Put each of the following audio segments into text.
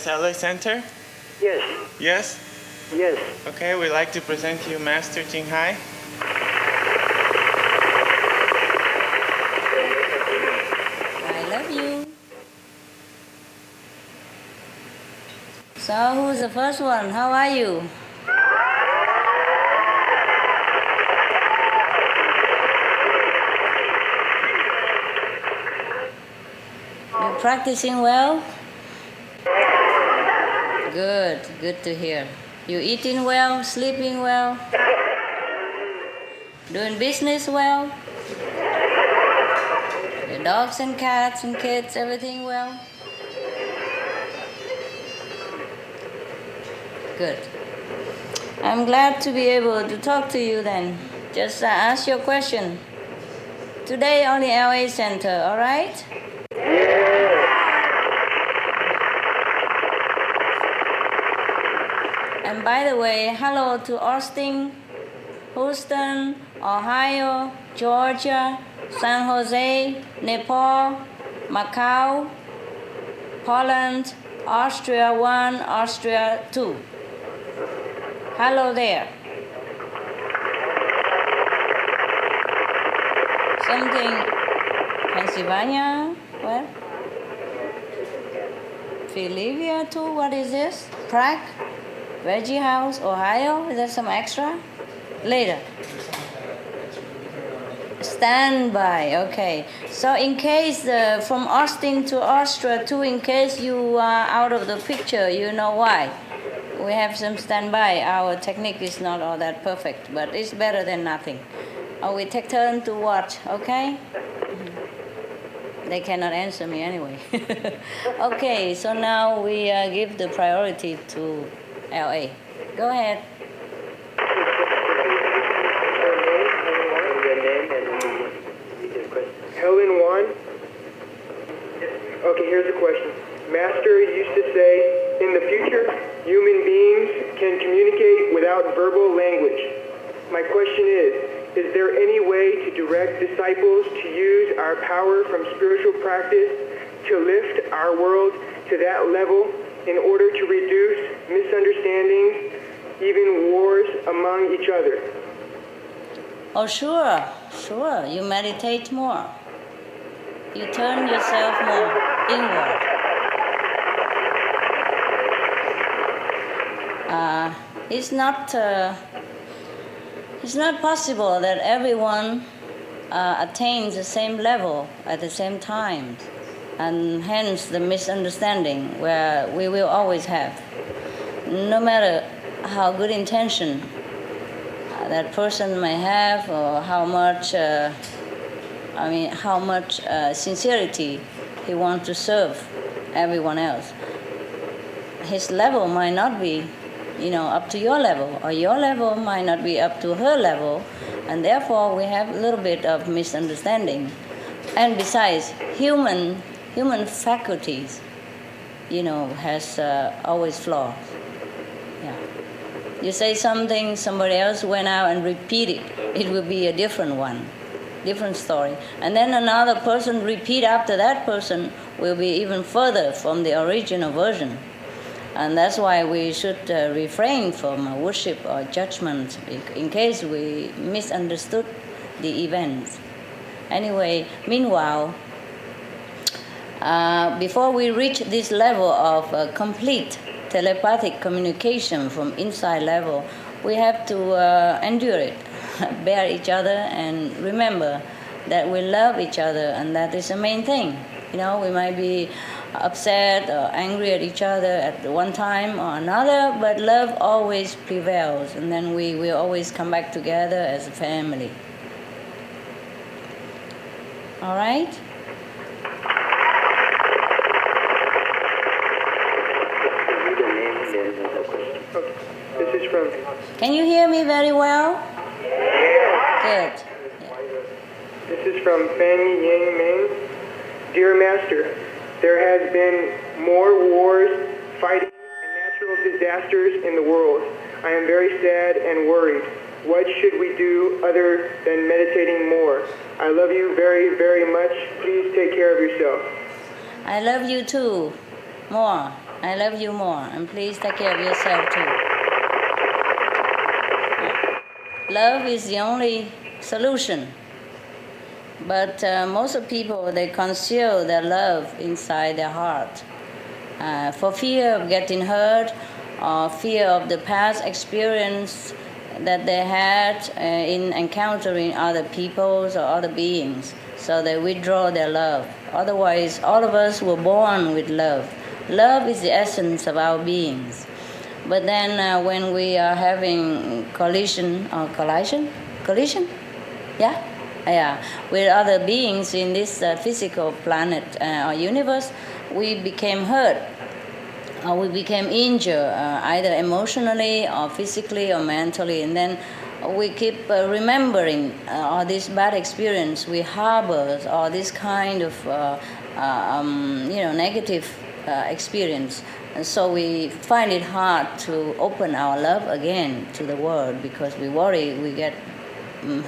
SLA Center? Yes. Yes? Yes. Okay, we'd like to present you Master Jing Hai. I love you. So who's the first one? How are you? You practicing well? Good to hear. You eating well, sleeping well, doing business well? The dogs and cats and kids, everything well? Good. I'm glad to be able to talk to you then. Just ask your question. Today only LA Center, all right? And by the way, hello to Austin, Houston, Ohio, Georgia, San Jose, Nepal, Macau, Poland, Austria 1, Austria 2. Hello there. Something, Pennsylvania, where? Philadelphia too, what is this? Prague? Veggie House, Ohio, is there some extra? Later. Standby, okay. So in case from Austin to Austria 2, in case you are out of the picture, you know why. We have some standby. Our technique is not all that perfect, but it's better than nothing. We take turn to watch, okay? They cannot answer me anyway. Okay, so now we give the priority to LA. Go ahead. Helen Wan. Okay, here's the question. Master used to say, in the future, human beings can communicate without verbal language. My question is there any way to direct disciples to use our power from spiritual practice to lift our world to that level in order to reduce misunderstandings, even wars among each other? Oh, sure. You meditate more. You turn yourself more inward. It's not possible that everyone attains the same level at the same time, and hence the misunderstanding where we will always have. No matter how good intention that person may have, or how much sincerity he wants to serve everyone else, his level might not be up to your level, or your level might not be up to her level, and therefore we have a little bit of misunderstanding. And besides, human faculties has always flaws. Yeah. You say something, somebody else went out and repeated it will be a different one, different story, and then another person repeat after that person will be even further from the original version. And that's why we should refrain from worship or judgment in case we misunderstood the events. Anyway, meanwhile, before we reach this level of complete telepathic communication from inside level, we have to endure it, bear each other, and remember that we love each other, and that is the main thing. We might be upset or angry at each other at one time or another, but love always prevails, and then we will always come back together as a family. All right? This is from... Can you hear me very well? Yeah. Good. This is from Fanny Yang Ming. Dear Master, there has been more wars, fighting, and natural disasters in the world. I am very sad and worried. What should we do other than meditating more? I love you very, very much. Please take care of yourself. I love you too. More. I love you more, and please take care of yourself too. Love is the only solution. But most of people, they conceal their love inside their heart for fear of getting hurt or fear of the past experience that they had in encountering other peoples or other beings. So they withdraw their love. Otherwise, all of us were born with love. Love is the essence of our beings. But then when we are having collision, with other beings in this physical planet or universe, we became hurt or we became injured, either emotionally or physically or mentally, and then we keep remembering all this bad experience we harbor, or this kind of negative experience. And so we find it hard to open our love again to the world because we worry we get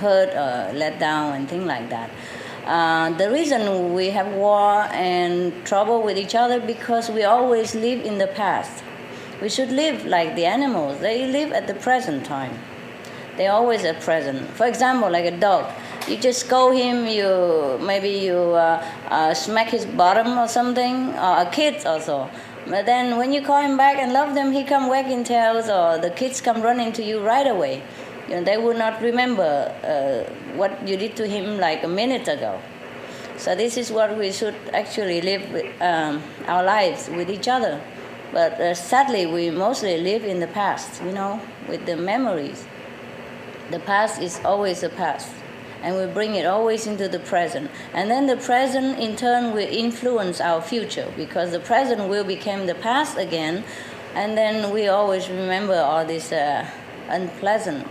hurt or let down and things like that. The reason we have war and trouble with each other because we always live in the past. We should live like the animals. They live at the present time. They're always at present. For example, like a dog. You just scold him, you smack his bottom or something, or a kid also. But then when you call him back and love them, he come wagging tails, or the kids come running to you right away. They will not remember what you did to him like a minute ago. So this is what we should actually live with, our lives with each other. But sadly, we mostly live in the past, with the memories. The past is always the past. And we bring it always into the present. And then the present, in turn, will influence our future, because the present will become the past again, and then we always remember all these unpleasant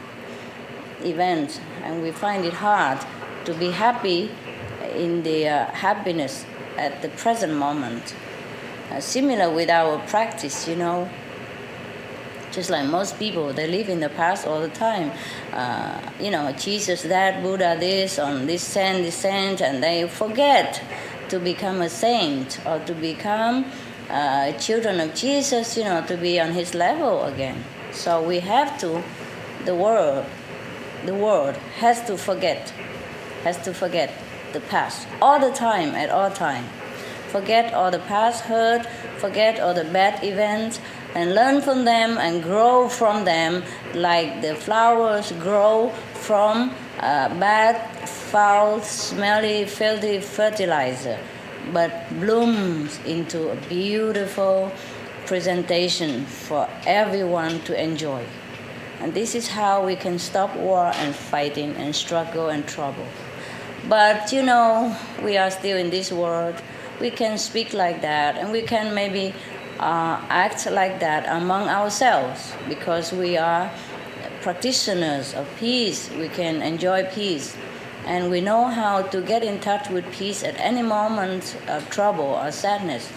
events, and we find it hard to be happy in the happiness at the present moment. Similar with our practice, just like most people, they live in the past all the time. Jesus that, Buddha this, on this saint, and they forget to become a saint or to become children of Jesus, to be on his level again. So we have to, the world has to forget the past all the time, at all time. Forget all the past hurt, forget all the bad events, and learn from them and grow from them like the flowers grow from bad, foul, smelly, filthy fertilizer, but blooms into a beautiful presentation for everyone to enjoy. And this is how we can stop war and fighting and struggle and trouble. But we are still in this world. We can speak like that, and we can maybe act like that among ourselves, because we are practitioners of peace. We can enjoy peace, and we know how to get in touch with peace at any moment of trouble or sadness.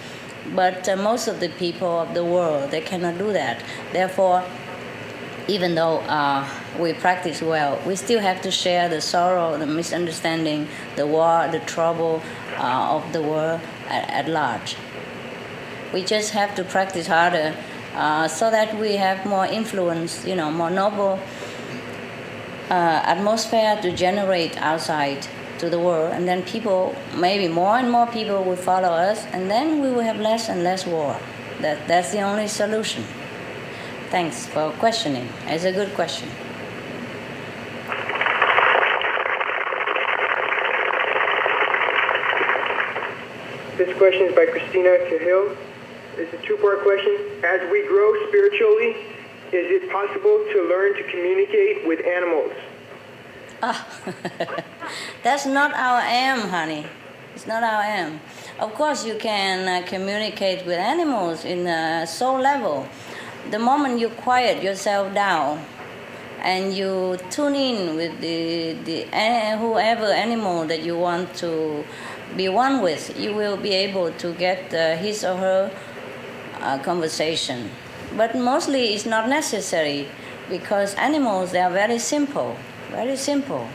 But most of the people of the world, they cannot do that. Therefore, even though we practice well, we still have to share the sorrow, the misunderstanding, the war, the trouble of the world at large. We just have to practice harder so that we have more influence, more noble atmosphere to generate outside to the world. And then people, maybe more and more people will follow us, and then we will have less and less war. That's the only solution. Thanks for questioning. It's a good question. This question is by Christina Cahill. It's a two-part question. As we grow spiritually, is it possible to learn to communicate with animals? That's not our aim, honey. It's not our aim. Of course, you can communicate with animals in a soul level. The moment you quiet yourself down and you tune in with whoever animal that you want to be one with, you will be able to get his or her conversation. But mostly it's not necessary, because animals, they are very simple, very simple.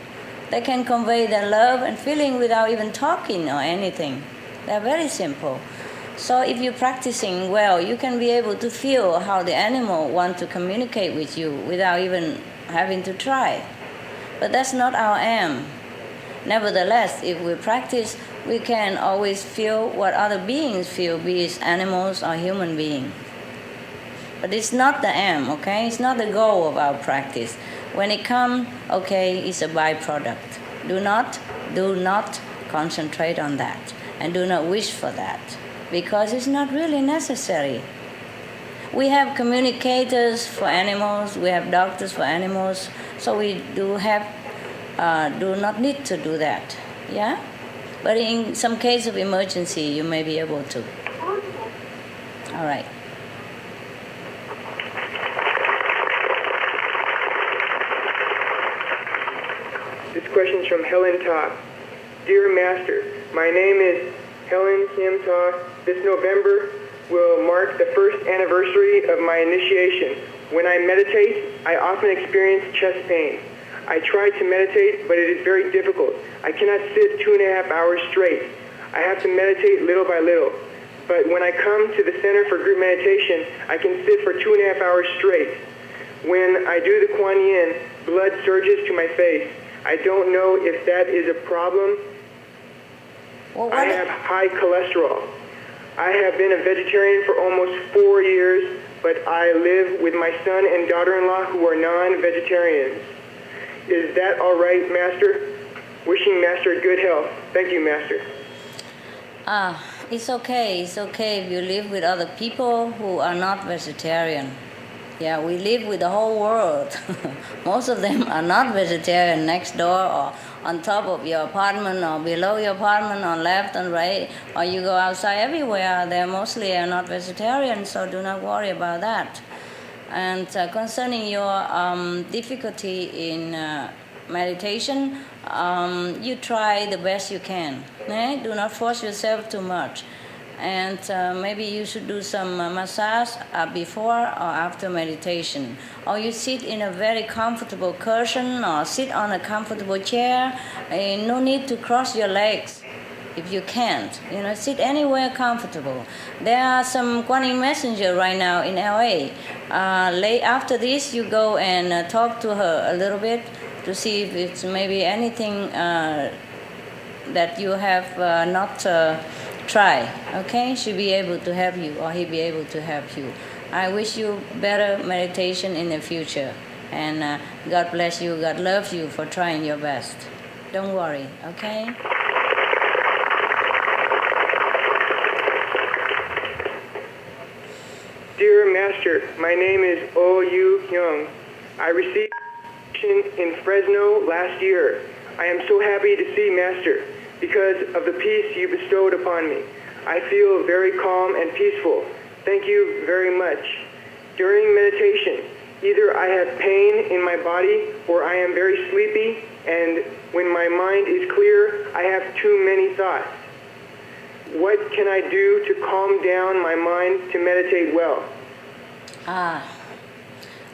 They can convey their love and feeling without even talking or anything. They are very simple. So if you're practicing well, you can be able to feel how the animal want to communicate with you without even having to try. But that's not our aim. Nevertheless, if we practice, we can always feel what other beings feel, be it animals or human beings. But it's not the aim, okay? It's not the goal of our practice. When it comes, okay, it's a byproduct. Do not concentrate on that, and do not wish for that, because it's not really necessary. We have communicators for animals, we have doctors for animals, so we do not need to do that, yeah? But in some case of emergency, you may be able to. All right. This question is from Helen Ta. Dear Master, my name is Helen Kim Ta. This November will mark the first anniversary of my initiation. When I meditate, I often experience chest pain. I try to meditate, but it is very difficult. I cannot sit 2.5 hours straight. I have to meditate little by little. But when I come to the Center for Group Meditation, I can sit for 2.5 hours straight. When I do the Kuan Yin, blood surges to my face. I don't know if that is a problem. I have high cholesterol. I have been a vegetarian for almost 4 years, but I live with my son and daughter-in-law who are non-vegetarians. Is that all right, Master? Wishing Master good health. Thank you, Master. It's okay. It's okay if you live with other people who are not vegetarian. Yeah, we live with the whole world. Most of them are not vegetarian, next door or on top of your apartment or below your apartment, on left and right, or you go outside everywhere. They mostly are not vegetarian, so do not worry about that. And concerning your difficulty in meditation, you try the best you can. Do not force yourself too much. And maybe you should do some massage before or after meditation. Or you sit in a very comfortable cushion or sit on a comfortable chair. No need to cross your legs if you can't. Sit anywhere comfortable. There are some Kuan Yin messenger right now in LA. After this, you go and talk to her a little bit to see if it's maybe anything that you have not try, okay? She'll be able to help you, or he'll be able to help you. I wish you better meditation in the future, and God bless you, God loves you for trying your best. Don't worry, okay? Dear Master, my name is Oh Yu Hyung. I received in Fresno last year. I am so happy to see Master because of the peace you bestowed upon me. I feel very calm and peaceful. Thank you very much. During meditation, either I have pain in my body or I am very sleepy, and when my mind is clear, I have too many thoughts. What can I do to calm down my mind to meditate well?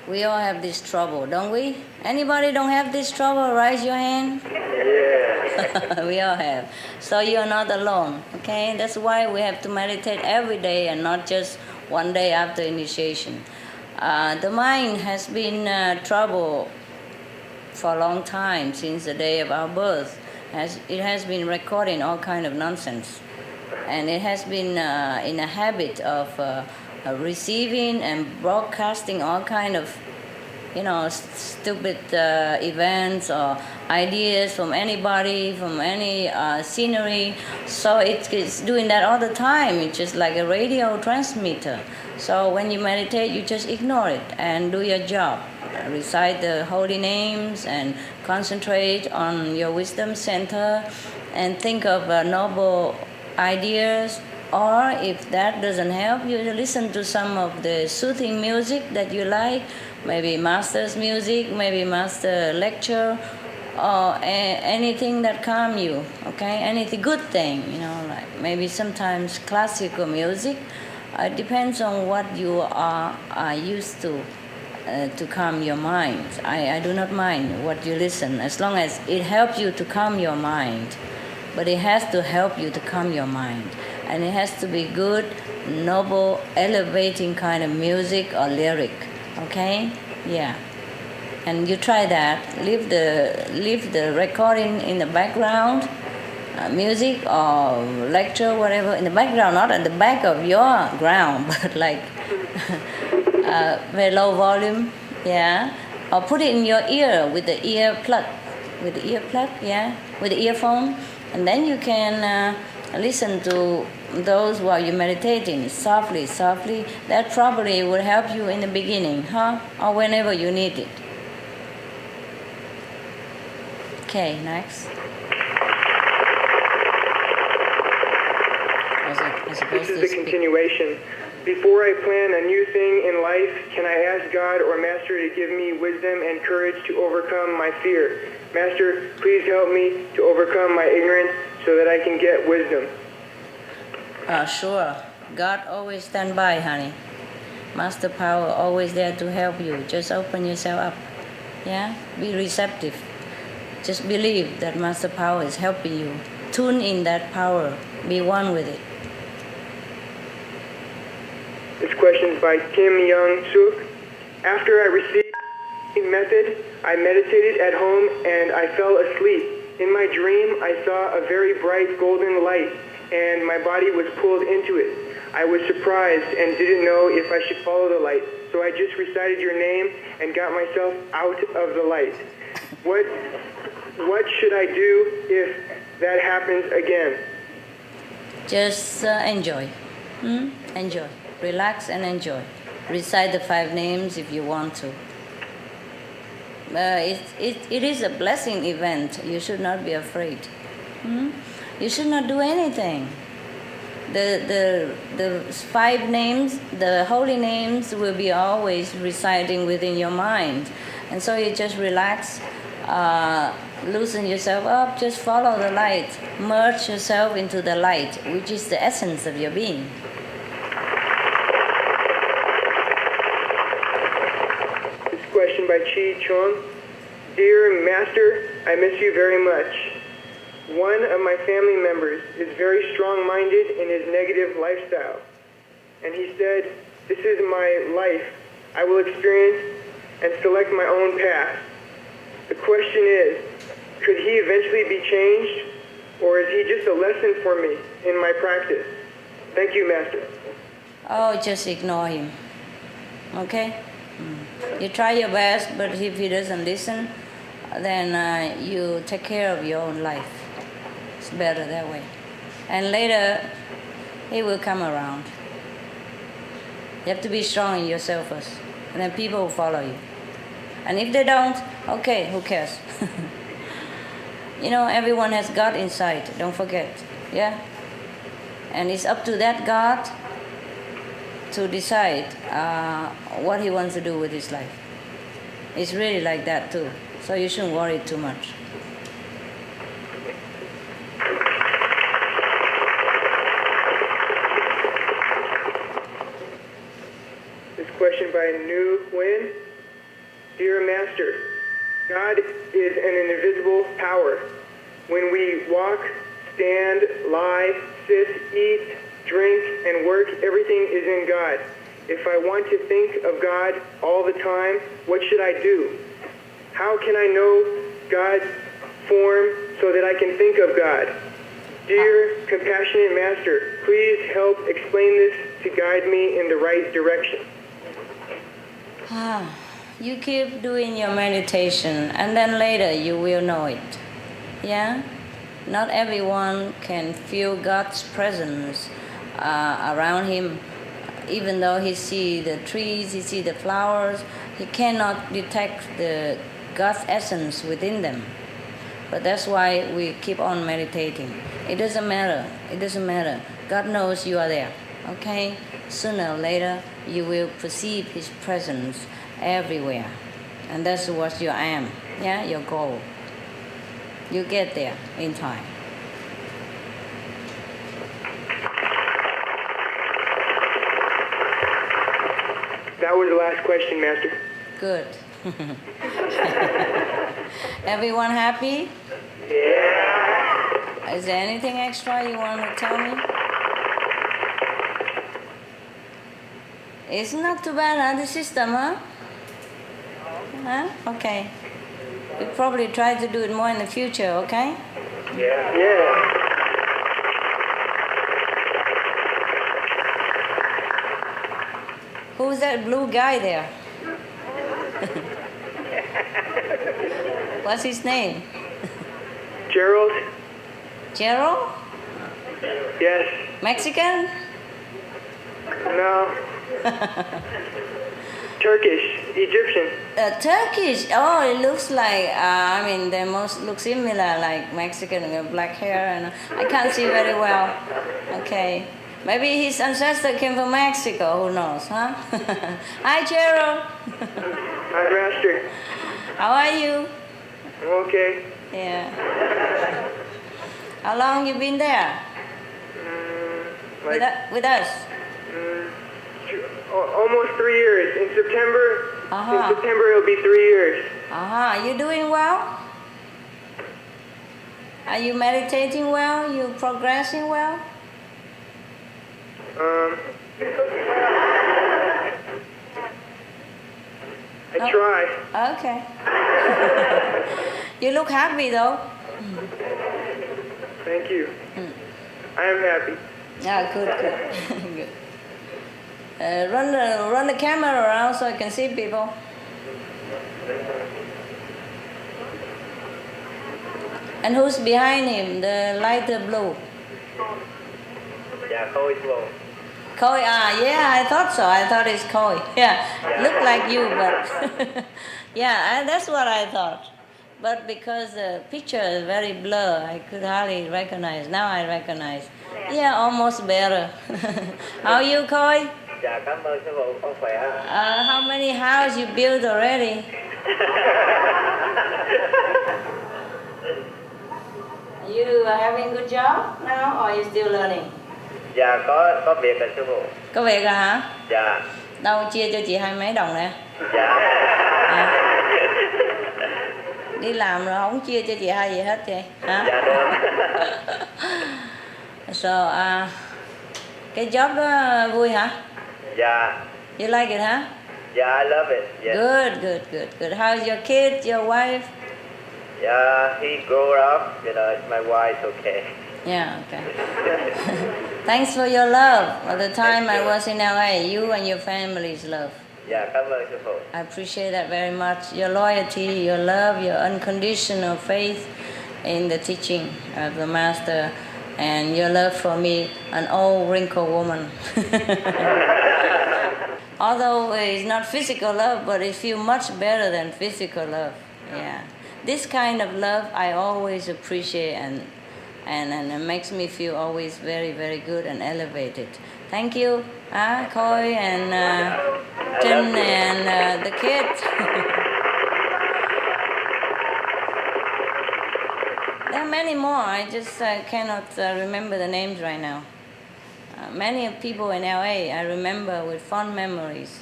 We all have this trouble, don't we? Anybody don't have this trouble? Raise your hand. Yeah. We all have. So you're not alone, okay? That's why we have to meditate every day and not just one day after initiation. The mind has been trouble for a long time, since the day of our birth. It has been recording all kind of nonsense. And it has been in a habit of receiving and broadcasting all kind of, stupid events or ideas from anybody, from any scenery. So it's doing that all the time. It's just like a radio transmitter. So when you meditate, you just ignore it and do your job. Recite the holy names and concentrate on your wisdom center and think of noble ideas. Or if that doesn't help, you listen to some of the soothing music that you like, maybe master's music, maybe master lecture, or anything that calm you, okay? Anything good thing, like maybe sometimes classical music. It depends on what you are used to calm your mind. I do not mind what you listen, as long as it helps you to calm your mind. But it has to help you to calm your mind. and it has to be good, noble, elevating kind of music or lyric. Okay? Yeah. And you try that. Leave the recording in the background, music or lecture, whatever, in the background, not at the back of your ground, but like very low volume, yeah. Or put it in your ear with the earplug, yeah, with the earphone, and then you can listen to those while you're meditating, softly. That probably will help you in the beginning, or whenever you need it. Okay, next. This is the continuation. Before I plan a new thing in life, can I ask God or Master to give me wisdom and courage to overcome my fear? Master, please help me to overcome my ignorance so that I can get wisdom. Sure. God always stand by, honey. Master Power always there to help you. Just open yourself up. Yeah? Be receptive. Just believe that Master Power is helping you. Tune in that power. Be one with it. This question is by Kim Young-suk. After I received the method, I meditated at home and I fell asleep. In my dream, I saw a very bright golden light and my body was pulled into it. I was surprised and didn't know if I should follow the light. So I just recited your name and got myself out of the light. What should I do if that happens again? Just enjoy. Enjoy. Relax and enjoy. Recite the 5 names if you want to. It is a blessing event. You should not be afraid. You should not do anything. The 5 names, the holy names, will be always residing within your mind, and so you just relax, loosen yourself up, just follow the light, merge yourself into the light, which is the essence of your being. This question by Chi Chung. Dear Master, I miss you very much. One of my family members is very strong-minded in his negative lifestyle. And he said, this is my life. I will experience and select my own path. The question is, could he eventually be changed, or is he just a lesson for me in my practice? Thank you, Master. Oh, just ignore him. Okay? You try your best, but if he doesn't listen, then you take care of your own life. It's better that way. And later, he will come around. You have to be strong in yourself first, and then people will follow you. And if they don't, okay, who cares? You know, everyone has God inside, don't forget. Yeah? And it's up to that God to decide what he wants to do with his life. It's really like that too. So you shouldn't worry too much. This question by Nu Nguyen. Dear Master, God is an invisible power. When we walk, stand, lie, sit, eat, drink, and work, everything is in God. If I want to think of God all the time, what should I do? How can I know God's form so that I can think of God? Dear compassionate Master, please help explain this to guide me in the right direction. You keep doing your meditation, and then later you will know it. Yeah? Not everyone can feel God's presence around him. Even though he sees the trees, he sees the flowers, he cannot detect the God's essence within them. But that's why we keep on meditating. It doesn't matter. It doesn't matter. God knows you are there. Okay? Sooner or later, you will perceive his presence everywhere. And that's what you am. Yeah? Your goal. You get there in time. That was the last question, Master. Good. Everyone happy? Yeah. Is there anything extra you want to tell me? It's not too bad, huh? The system, huh? Huh? Okay. We'll probably try to do it more in the future, okay? Yeah. Who's that blue guy there? What's his name? Gerald? Gerald? Yes. Mexican? No. Turkish. Egyptian. Turkish. Oh, it looks like, they most look similar, like Mexican with black hair, and I can't see very well. Okay. Maybe his ancestor came from Mexico, who knows, huh? Hi, Gerald. Hi, Master. How are you? I'm okay. Yeah. How long you been there? With us? Almost 3 years. In September, it'll be 3 years. You doing well? Are you meditating well? You progressing well? I try. Okay. You look happy though. Thank you. I am happy. Yeah, good. Good. Run the camera around so I can see people. And who's behind him? The lighter blue. Yeah, Khôi is blue. Koi, yeah, I thought so. I thought it's Koi. Yeah, looked like you, but yeah, that's what I thought. But because the picture is very blur, I could hardly recognize. Now I recognize. Yeah, almost better. How are you, Koi? Dạ, cảm ơn sư phụ, con khỏe. How many houses you built already? You are having good job now, or you still learning? Dạ, có việc rồi sư phụ. Có việc à hả? Dạ. Đâu chia cho chị 20 mấy đồng nè. Dạ. Đi làm rồi không chia cho chị hai gì hết vậy hả? Dạ được. So, cái job đó vui hả? Dạ. You like it, huh? Yeah, I love it. Yes. Good. How's your kid, your wife? Yeah, he grew up. My wife, okay. Yeah, okay. Thanks for your love. At the time I was in LA, you and your family's love. Dạ, cảm ơn sư phụ. I appreciate that very much. Your loyalty, your love, your unconditional faith in the teaching of the Master, and your love for me, an old wrinkled woman. Although it's not physical love, but it feels much better than physical love. Yeah. This kind of love I always appreciate, and it makes me feel always very, very good and elevated. Thank you, Koi and Tin and the kids. There are many more. I just cannot remember the names right now. Many of people in LA I remember with fond memories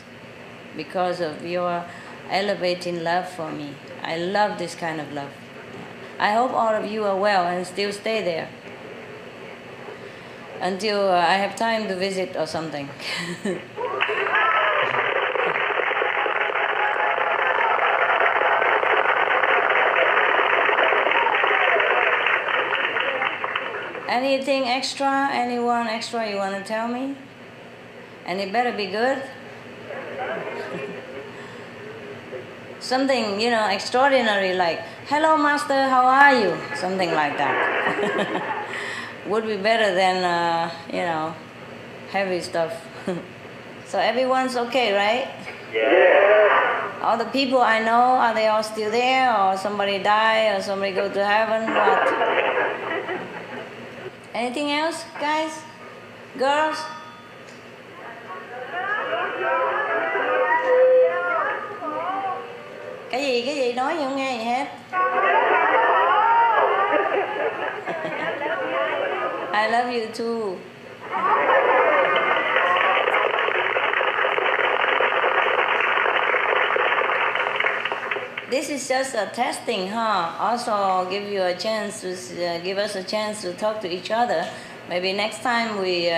because of your elevating love for me. I love this kind of love. I hope all of you are well and still stay there until I have time to visit or something. Anything extra? Anyone extra you want to tell me? And it better be good. Something, extraordinary like, hello master, how are you? Something like that. Would be better than, heavy stuff. So everyone's okay, right? Yeah. All the people I know, are they all still there? Or somebody die? Or somebody go to heaven? What? Anything else, guys? Girls? Cái gì nói gì không nghe gì hết. I love you too. This is just a testing, huh? Also give you a chance to give us a chance to talk to each other. Maybe next time we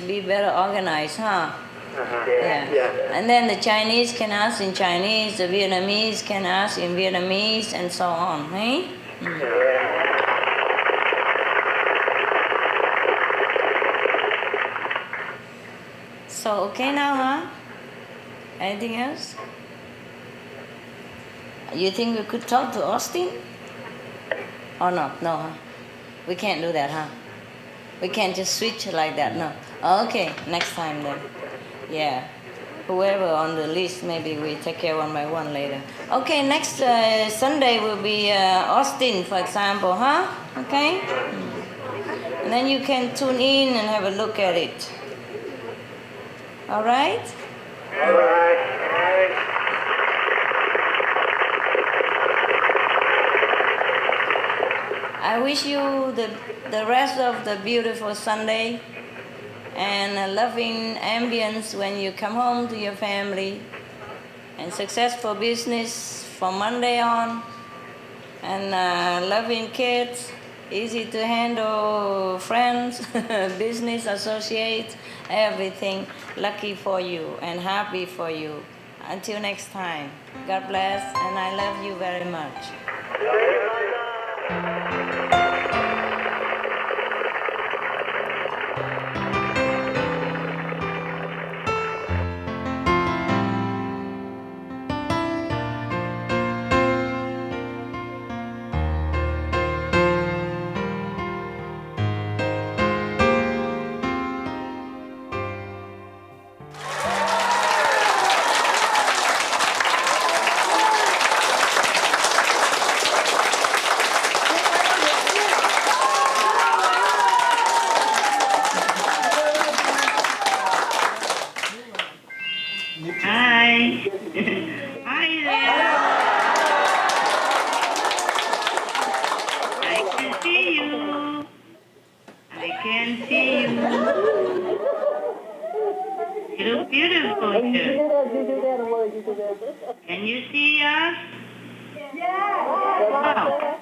be better organized, huh? Yeah. And then the Chinese can ask in Chinese, the Vietnamese can ask in Vietnamese, and so on, eh? So, okay now, huh? Anything else? You think we could talk to Austin? Or not? No, huh? We can't do that, huh? We can't just switch like that, no. Okay, next time then. Yeah. Whoever on the list, maybe we take care one by one later. Okay, next Sunday will be Austin, for example, huh? Okay? And then you can tune in and have a look at it. All right? All right. I wish you the rest of the beautiful Sunday and a loving ambience when you come home to your family, and successful business from Monday on, and loving kids, easy to handle friends, business associates, everything. Lucky for you and happy for you. Until next time, God bless, and I love you very much. Hi. Hi there. I can see you. I can see you. You look beautiful here. Can you see us? Wow.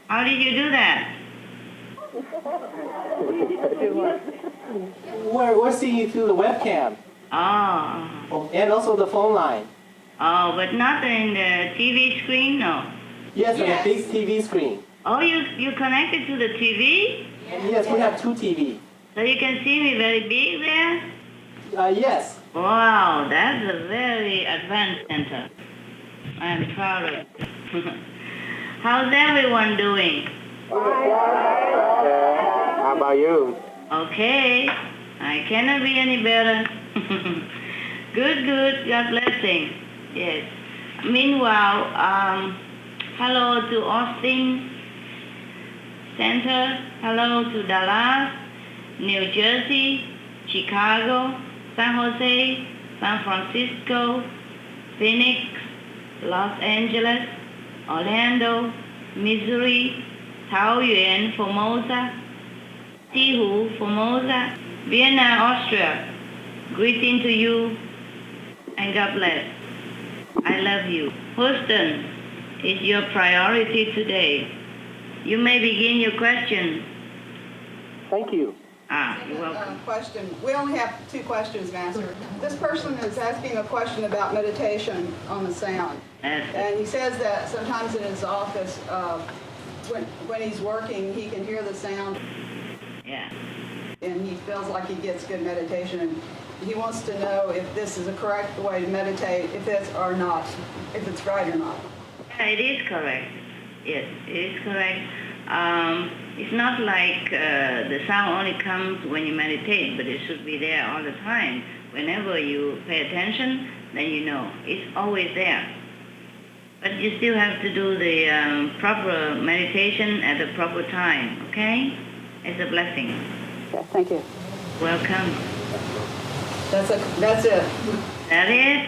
How did you do that? We're seeing you through the webcam. Oh. And also the phone line. Oh, but not in the TV screen, no. Yes, on a big TV screen. Oh, you connected to the TV? Yes, we have 2 TV. So you can see me very big there? Yes. Wow, that's a very advanced center. I'm proud of it. How's everyone doing? How about you? Okay. I cannot be any better. Good. God blessing. Yes. Meanwhile, hello to Austin Center. Hello to Dallas, New Jersey, Chicago, San Jose, San Francisco, Phoenix, Los Angeles, Orlando, Missouri, Taoyuan, Formosa, Tihu, Formosa, Vienna, Austria. Greeting to you and God bless. I love you. Houston is your priority today. You may begin your question. Thank you. You're welcome. Question. We only have 2 questions, Master. This person is asking a question about meditation on the sound. And he says that sometimes in his office, when he's working, he can hear the sound. Yeah. And he feels like he gets good meditation. And he wants to know if this is a correct way to meditate, if it's or not, if it's right or not. Yeah, it is correct. Yes, it is correct. It's not like the sound only comes when you meditate, but it should be there all the time. Whenever you pay attention, then you know. It's always there. But you still have to do the proper meditation at the proper time, okay? It's a blessing. Okay, thank you. Welcome. That's it. That it?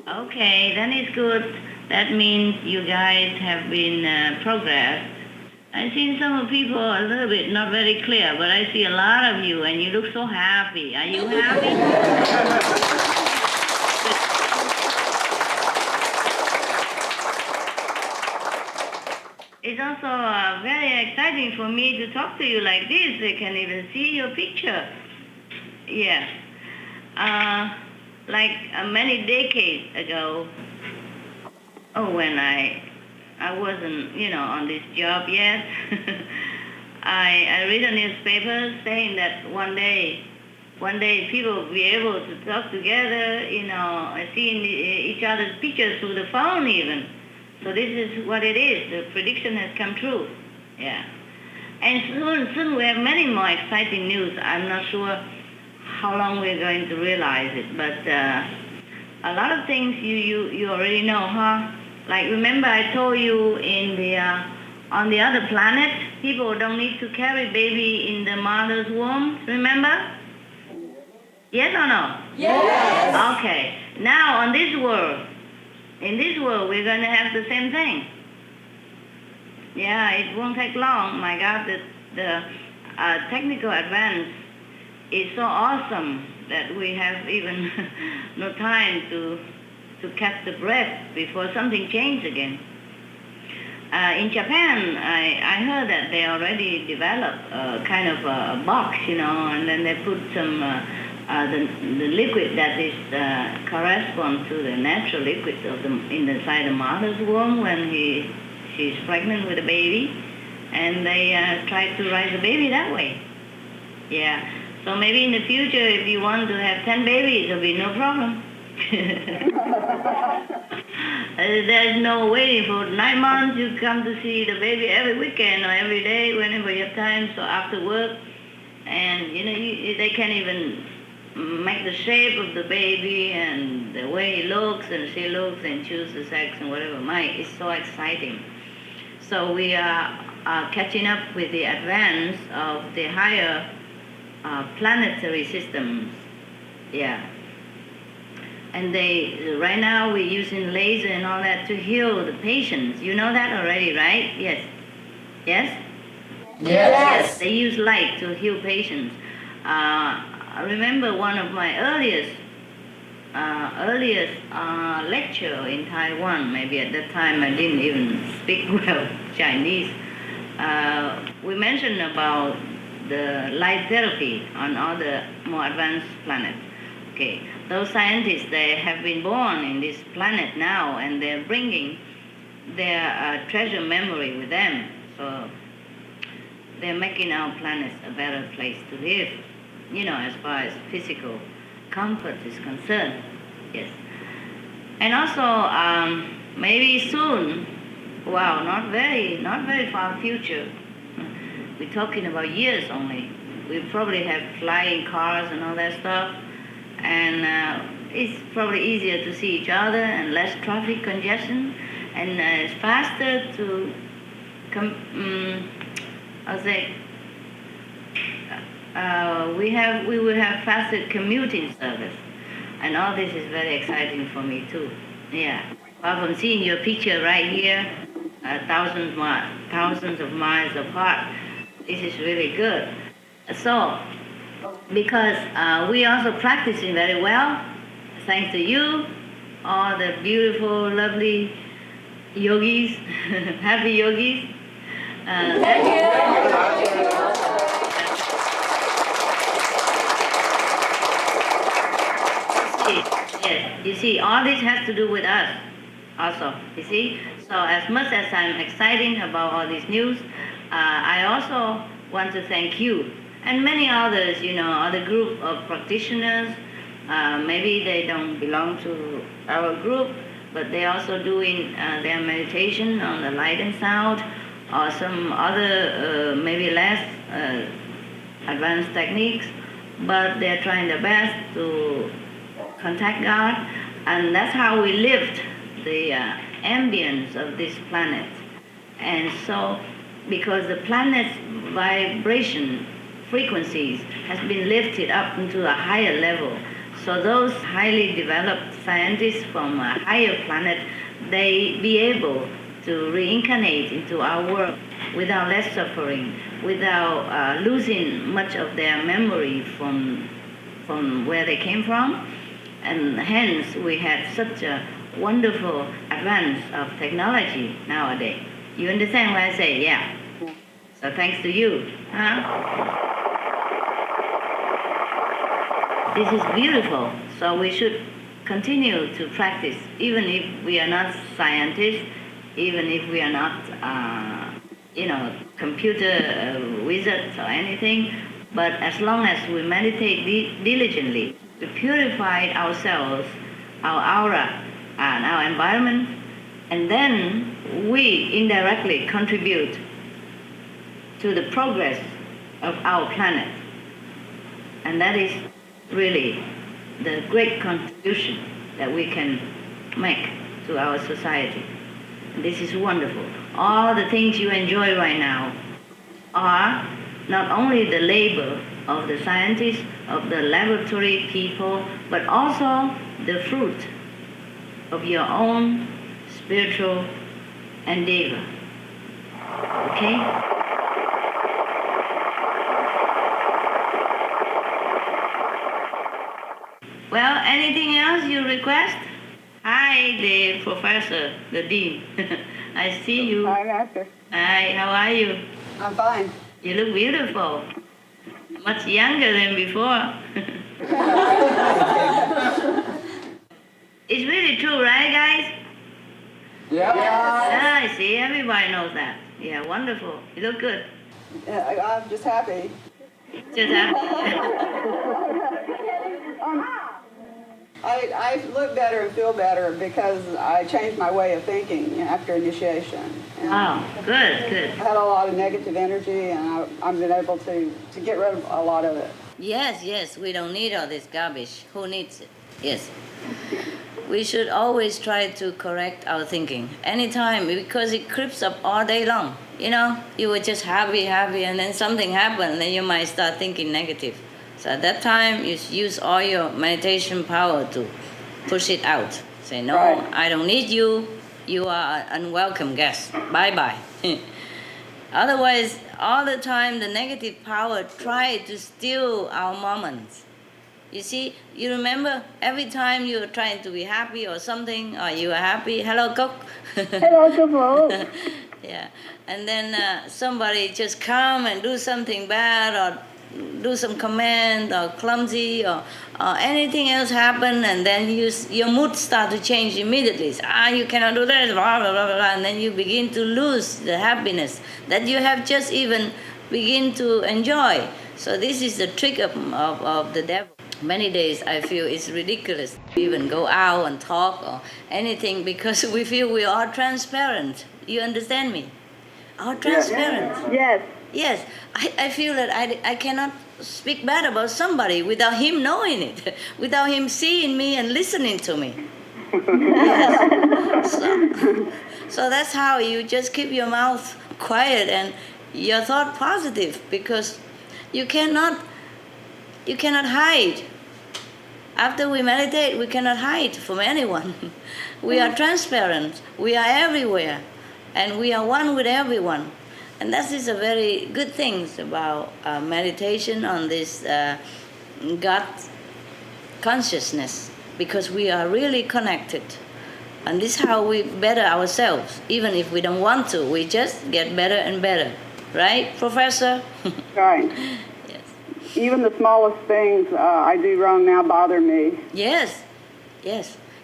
Okay, then it's good. That means you guys have been progressed. I've seen some of people a little bit not very clear, but I see a lot of you, and you look so happy. Are you happy? It's also very exciting for me to talk to you like this. They can even see your picture. Yeah. Like many decades ago, when I wasn't, on this job yet, I read a newspaper saying that one day people will be able to talk together, seeing each other's pictures through the phone even. So this is what it is. The prediction has come true. Yeah. And soon we have many more exciting news. I'm not sure how long we're going to realize it, but a lot of things you already know, huh? Like, remember I told you on the other planet, people don't need to carry baby in the mother's womb, remember? Yes or no? Yes. Okay. Now in this world, we're going to have the same thing. Yeah, it won't take long. My God, the technical advance is so awesome that we have even no time to catch the breath before something changes again. In Japan, I heard that they already developed a kind of a box, and then they put some the liquid that is corresponds to the natural liquid inside the mother's womb when she's pregnant with a baby, and they try to raise the baby that way. Yeah. So maybe in the future, if you want to have 10 babies, there'll be no problem. There's no waiting for 9 months. You come to see the baby every weekend or every day, whenever you have time. So after work, and they can even make the shape of the baby and the way he looks and she looks and choose the sex and whatever might. It's so exciting. So we are catching up with the advance of the higher planetary systems. Yeah. And right now we're using laser and all that to heal the patients. You know that already, right? Yes. Yes? Yes. They use light to heal patients. I remember one of my earliest lecture in Taiwan. Maybe at that time I didn't even speak well Chinese. We mentioned about the light therapy on all the more advanced planets. Okay, those scientists, they have been born in this planet now, and they're bringing their treasure memory with them. So they're making our planet a better place to live, as far as physical comfort is concerned. Yes. And also, maybe soon, not very far future, we're talking about years only, we probably have flying cars and all that stuff, and it's probably easier to see each other and less traffic congestion, and it's faster to we will have faster commuting service, and all this is very exciting for me too. Yeah, apart from seeing your picture right here, thousands of miles apart, this is really good. So, because we also practicing very well, thanks to you, all the beautiful, lovely yogis, happy yogis. Thank you. Yes, you see, all this has to do with us also, you see. So as much as I'm excited about all this news, I also want to thank you and many others, other group of practitioners. Maybe they don't belong to our group, but they're also doing their meditation on the light and sound, or some other maybe less advanced techniques, but they're trying their best to contact God, and that's how we lift the ambience of this planet. And so, because the planet's vibration frequencies has been lifted up into a higher level, so those highly developed scientists from a higher planet, they be able to reincarnate into our world without less suffering, without losing much of their memory from where they came from. And hence we have such a wonderful advance of technology nowadays. You understand what I say? Yeah. So thanks to you. Huh? This is beautiful. So we should continue to practice, even if we are not scientists, even if we are not, computer wizards or anything. But as long as we meditate diligently, to purify ourselves, our aura, and our environment, and then we indirectly contribute to the progress of our planet. And that is really the great contribution that we can make to our society. And this is wonderful. All the things you enjoy right now are not only the labor of the scientists, of the laboratory people, but also the fruit of your own spiritual endeavor. Okay? Well, anything else you request? Hi, the professor, the dean. I see you. Hi, Master. Hi, how are you? I'm fine. You look beautiful. Much younger than before. It's really true, right, guys? Yeah, I see. Everybody knows that. Yeah, wonderful. You look good. I'm just happy. Just happy. I look better and feel better because I changed my way of thinking after initiation. And Wow, good, good. I had a lot of negative energy, and I've been able to get rid of a lot of it. Yes, we don't need all this garbage. Who needs it? Yes. We should always try to correct our thinking anytime, because it creeps up all day long. You were just happy, and then something happened, and then you might start thinking negative. So at that time, you use all your meditation power to push it out. Say, no, Right. I don't need you. You are an unwelcome guest. Bye-bye. Otherwise, all the time, the negative power try to steal our moments. You see, you remember every time you were trying to be happy or something, or you were happy, hello, Cook. Hello, Kupo. Yeah, and then somebody just come and do something bad, or do some comment, or clumsy, or anything else happen, and then your mood start to change immediately. You cannot do that, blah, blah, blah, blah, and then you begin to lose the happiness that you have just even begin to enjoy. So this is the trick of the devil. Many days I feel it's ridiculous to even go out and talk or anything, because we feel we are transparent. You understand me? Are transparent. Yes. Yes, I feel that I cannot speak bad about somebody without him knowing it, without him seeing me and listening to me. Yes. So that's how you just keep your mouth quiet and your thought positive, because you cannot hide. After we meditate, we cannot hide from anyone. We are transparent. We are everywhere, and we are one with everyone. And that is a very good thing about meditation on this God consciousness, because we are really connected. And this is how we better ourselves. Even if we don't want to, we just get better and better. Right, Professor? Right. Yes. Even the smallest things I do wrong now bother me. Yes.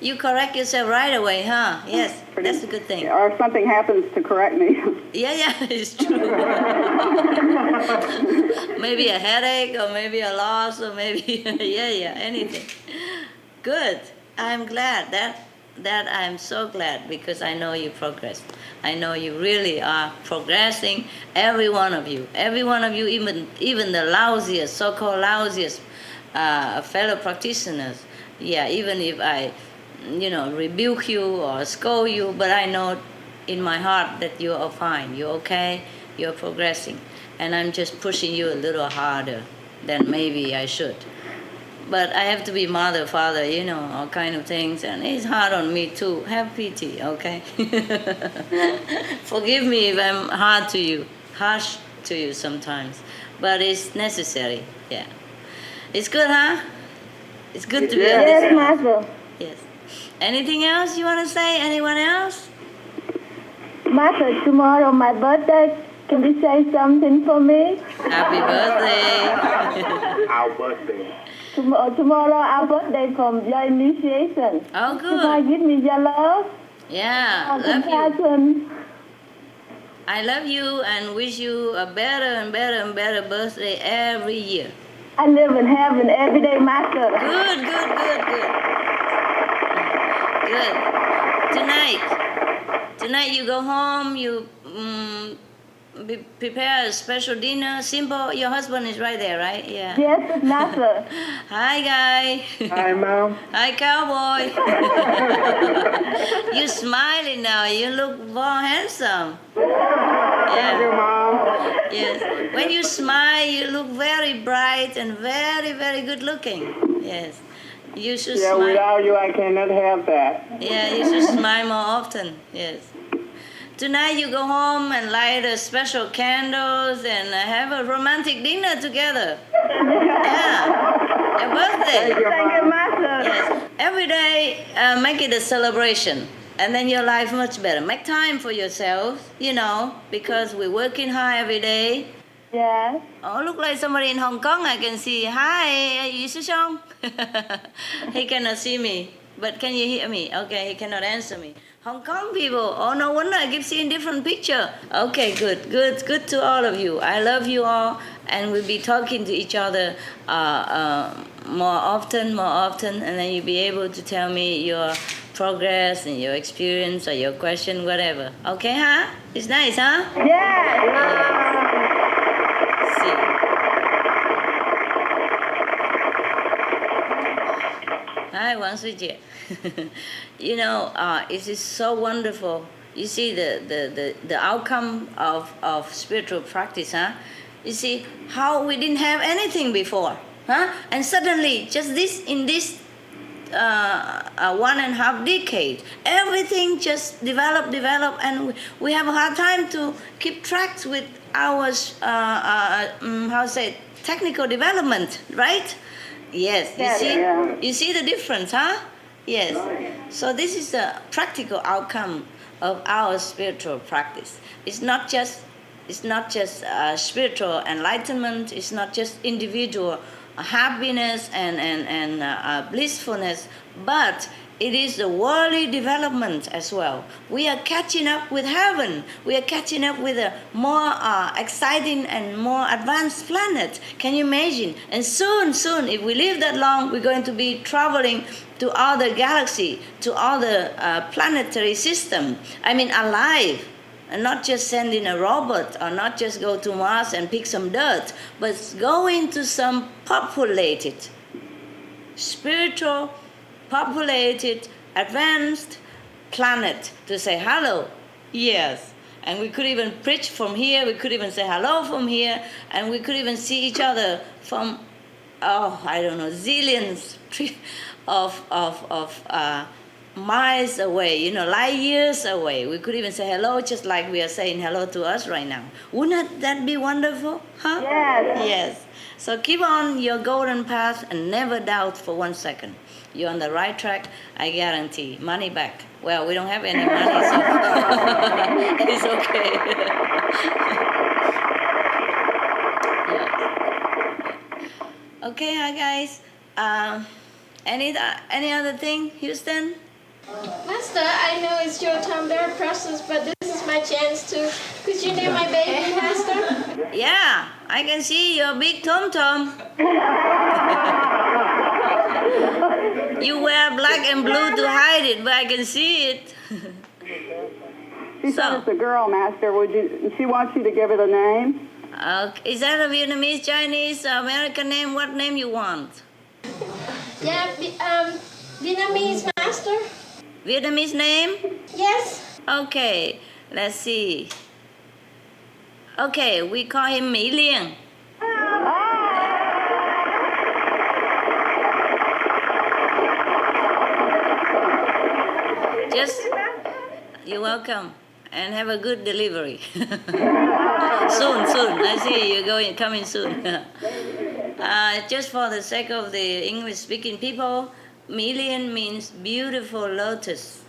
You correct yourself right away, huh? Yes, that's a good thing. Or if something happens to correct me. Yeah, it's true. Maybe a headache, or maybe a loss, or maybe, anything. Good. I'm glad. That I'm so glad, because I know you progressed. I know you really are progressing, every one of you, even the lousiest, so-called lousiest fellow practitioners. Yeah, even if I rebuke you or scold you, but I know in my heart that you are fine, you're okay, you're progressing. And I'm just pushing you a little harder than maybe I should. But I have to be mother, father, all kind of things, and it's hard on me too. Have pity, okay? Forgive me if I'm harsh to you sometimes, but it's necessary, yeah. It's good, huh? It's good to be on this. Yes, Master. Yes. Anything else you want to say? Anyone else? Master, tomorrow my birthday. Can you say something for me? Happy birthday. our birthday. Tomorrow our birthday from your initiation. Oh, Goodbye, good. give me your love. Yeah, love you. Compassion. I love you and wish you a better and better and better birthday every year. I live in heaven every day, Master. Good, good, good, good. Good. Tonight you go home, you prepare a special dinner, simple. Your husband is right there, right? Yeah. Yes, Master. Hi, guy. Hi, Mom. Hi, cowboy. You're smiling now. You look more handsome. Thank you, Mom. Yes. When you smile, you look very bright and very, very good looking. Yes. You should Yeah, smile. without you, I cannot have that. Yeah, you should smile more often. Yes. Tonight you go home and light a special candles and have a romantic dinner together. Yeah. Your birthday. Thank you, Master. Yes. Every day, make it a celebration. And then your life much better. Make time for yourself, because we're working hard every day. Yes. Oh, look like somebody in Hong Kong I can see. Hi, Yi Shishong. He cannot see me, but can you hear me? Okay, he cannot answer me. Hong Kong people. Oh, no wonder I keep seeing different picture. Okay, good to all of you. I love you all, and we'll be talking to each other more often, and then you'll be able to tell me your progress and your experience or your question, whatever. Okay, huh? It's nice, huh? Yes. See. Hi, Wang Sui. It is so wonderful. You see the outcome of spiritual practice, huh? You see how we didn't have anything before, huh? And suddenly, just in this 1.5 decade, everything just developed, and we have a hard time to keep track with our technical development, right? Yes, you see the difference, huh? Yes. So this is the practical outcome of our spiritual practice. It's not just spiritual enlightenment. It's not just individual happiness and blissfulness, but it is the worldly development as well. We are catching up with heaven. We are catching up with a more exciting and more advanced planet. Can you imagine? And soon, if we live that long, we're going to be traveling to other galaxy, to other planetary system. I mean, alive. And not just sending a robot or not just go to Mars and pick some dirt, but going to some populated, spiritual, populated, advanced planet to say hello. Yes. And we could even preach from here, we could even say hello from here, and we could even see each other from, zillions of miles away, light years away. We could even say hello just like we are saying hello to us right now. Wouldn't that be wonderful? Huh? Yes. Yes. So keep on your golden path and never doubt for 1 second. You're on the right track, I guarantee. Money back. Well, we don't have any money, so it's okay. Yeah. Okay, hi guys. Any other thing, Houston? Master, I know it's your time very precious, but this is my chance to. Could you name my baby, Master? Yeah, I can see your big tom-tom. You wear black and blue to hide it, but I can see it. She said it's a girl, Master. She wants you to give it a name. Is that a Vietnamese, Chinese, American name? What name you want? Yeah, Vietnamese, Master. Vietnamese name? Yes. Okay, let's see. Okay, we call him Mỹ Liên. You're welcome, and have a good delivery. Soon. I see you coming soon. Just for the sake of the English-speaking people, Mỹ Liên means beautiful lotus.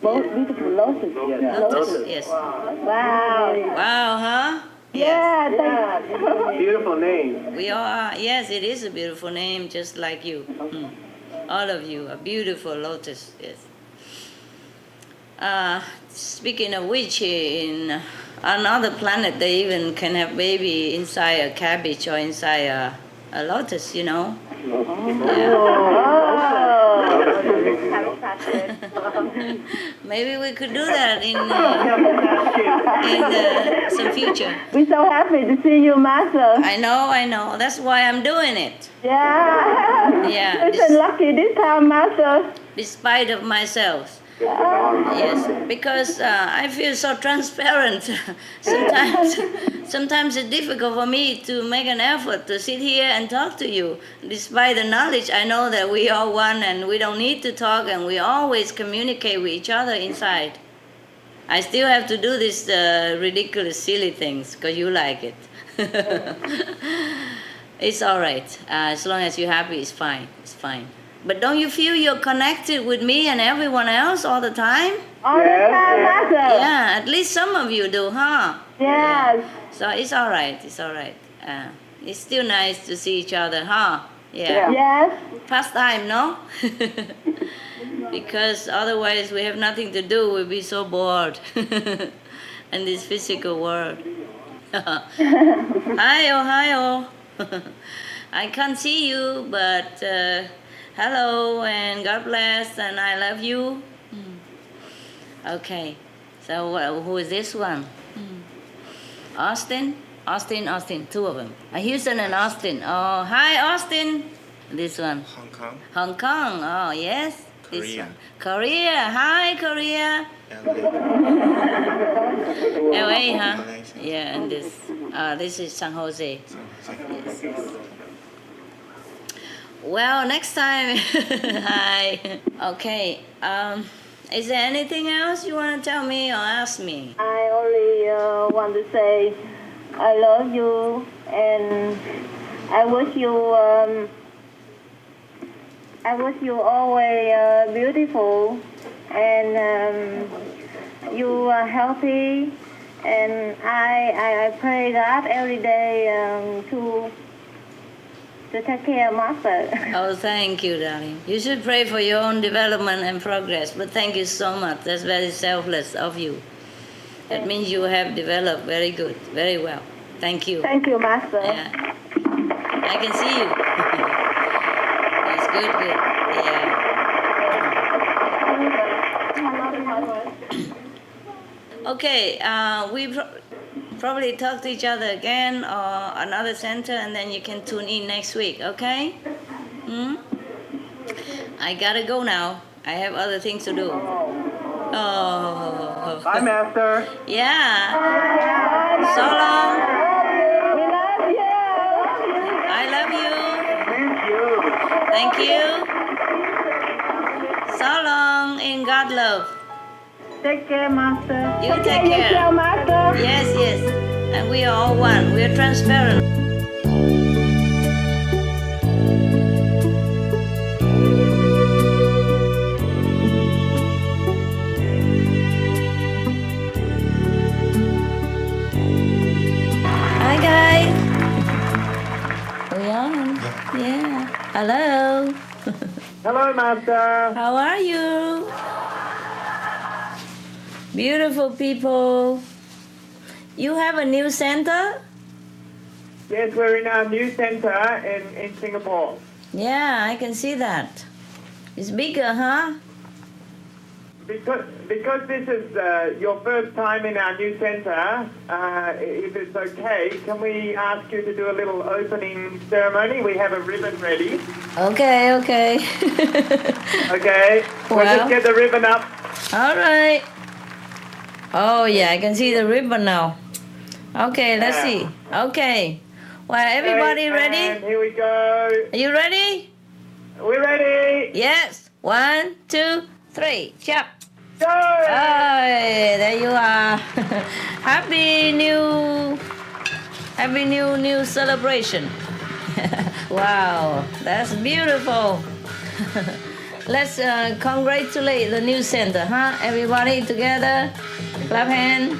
Beautiful lotus. Lotus, yes. Wow. Wow, huh? Yeah, thank Beautiful name. We all are. Yes, it is a beautiful name, just like you. All of you are beautiful lotus. Yes. Speaking of which, in another planet, they even can have baby inside a cabbage or inside a lotus, you know. Maybe we could do that in some future. We're so happy to see you, Master. I know. That's why I'm doing it. Yeah. Yeah. Listen, lucky this time, Master. Despite of myself. Yes, because I feel so transparent. Sometimes it's difficult for me to make an effort to sit here and talk to you. Despite the knowledge, I know that we are one and we don't need to talk and we always communicate with each other inside. I still have to do these ridiculous, silly things because you like it. It's all right. As long as you're happy, it's fine. It's fine. But don't you feel you're connected with me and everyone else all the time? All the time, Master. Yeah, at least some of you do, huh? Yes. Yeah. So it's all right. It's all right. It's still nice to see each other, huh? Yeah. Yes. Pastime, no? Because otherwise we have nothing to do. We'll be so bored in this physical world. Hi. I can't see you, but hello and God bless and I love you. Okay, so who is this one? Austin, two of them. Houston and Austin. Oh, hi Austin. This one. Hong Kong. Oh, yes. This Korea. one. Korea. Hi Korea. LA, huh? Malaysia. Yeah, and this is San Jose. Yes. Well, next time. Hi. Okay. Is there anything else you want to tell me or ask me? I only want to say I love you and I wish you always beautiful and you are healthy and I pray God every day to take care of Master. Oh, thank you, darling. You should pray for your own development and progress, but thank you so much. That's very selfless of you. That means you have developed very good, very well. Thank you. Thank you, Master. Yeah. I can see you. That's good. Yeah. Okay, we probably talk to each other again or another center and then you can tune in next week, okay? I gotta go now. I have other things to do. Oh. Bye, Master. Yeah. So long. We love you. I love you. Thank you. Thank you. So long in God love. Take care, Master. You take care. Yourself, Master. Yes. And we are all one. We are transparent. Hi guys. We on? Yeah. Hello. Hello, Master. How are you? Beautiful people. You have a new center? Yes, we're in our new center in Singapore. Yeah, I can see that. It's bigger, huh? Because this is your first time in our new center, if it's okay, can we ask you to do a little opening ceremony? We have a ribbon ready. Okay. Okay. We'll Well. just get the ribbon up. All right. Oh, yeah, I can see the ribbon now. Okay, let's see. Okay. Well, everybody Okay, ready? And here we go. Are you ready? We're ready. Yes. 1, 2, 3. Chop. Go! Hey, there you are. Happy new celebration. Wow, that's beautiful. Let's congratulate the new center, huh? Everybody together. Clap hand.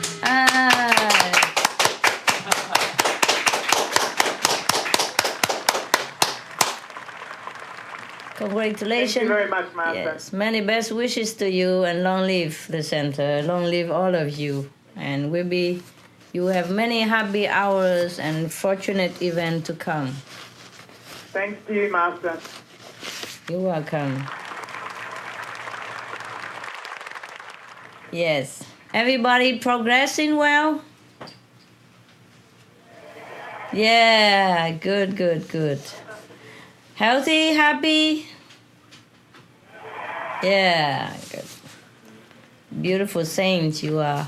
Congratulations. Thank you very much, Master. Yes, many best wishes to you, and long live the center. Long live all of you. And you have many happy hours and fortunate event to come. Thanks to you, Master. You're welcome. Yes. Everybody progressing well? Yeah, good, good, good. Healthy, happy? Yeah, good. Beautiful saints you are.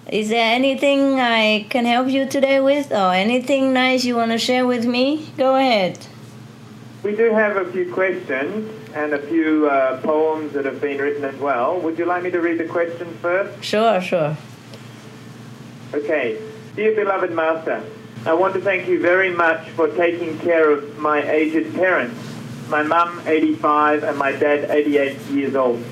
Is there anything I can help you today with, or anything nice you want to share with me? Go ahead. We do have a few questions and a few poems that have been written as well. Would you like me to read the questions first? Sure, sure. Okay. Dear beloved Master, I want to thank you very much for taking care of my aged parents, my mum 85 and my dad 88 years old.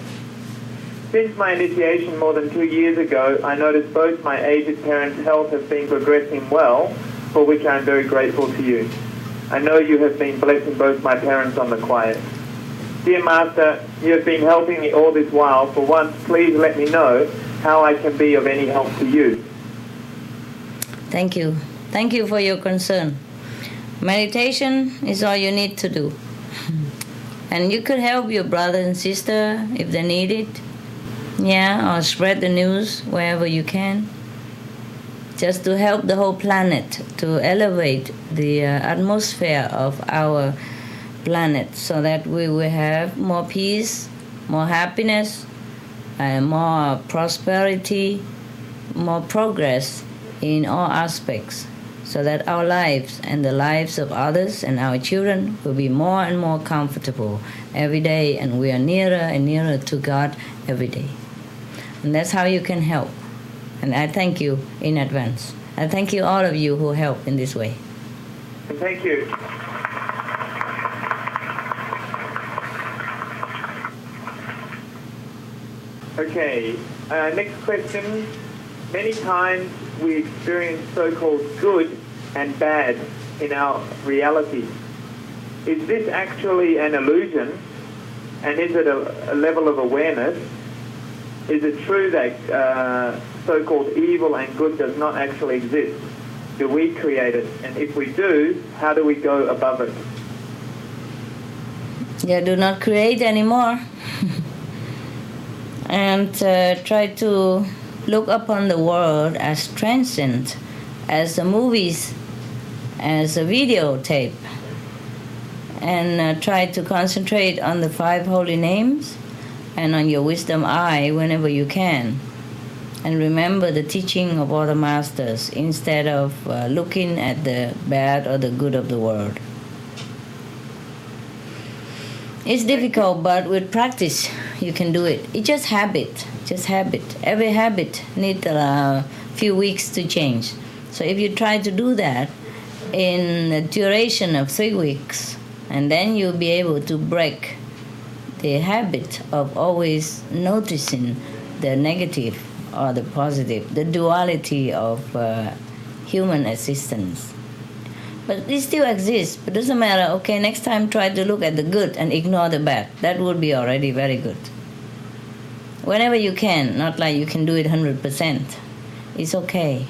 Since my initiation more than 2 years ago, I noticed both my aged parents' health has been progressing well, for which I am very grateful to you. I know you have been blessing both my parents on the quiet. Dear Master, you have been helping me all this while. For once, please let me know how I can be of any help to you. Thank you. Thank you for your concern. Meditation is all you need to do. And you could help your brother and sister if they need it. Yeah, or spread the news wherever you can. Just to help the whole planet, to elevate the atmosphere of our planet so that we will have more peace, more happiness, more prosperity, more progress in all aspects, so that our lives and the lives of others and our children will be more and more comfortable every day, and we are nearer and nearer to God every day. And that's how you can help. And I thank you in advance. I thank you, all of you who help in this way. Thank you. Okay, next question. Many times we experience so-called good and bad in our reality. Is this actually an illusion? And is it a level of awareness? Is it true that so-called evil and good does not actually exist? Do we create it? And if we do, how do we go above it? Yeah, do not create anymore. And try to look upon the world as transient, as the movies, as a videotape. And try to concentrate on the 5 holy names and on your wisdom eye whenever you can. And remember the teaching of all the masters instead of looking at the bad or the good of the world. It's difficult, but with practice you can do it. It's just habit, just habit. Every habit needs a few weeks to change. So if you try to do that in a duration of 3 weeks, and then you'll be able to break the habit of always noticing the negative or the positive, the duality of human existence. But it still exists. But it doesn't matter. Okay, next time try to look at the good and ignore the bad. That would be already very good. Whenever you can, not like you can do it 100%. It's okay.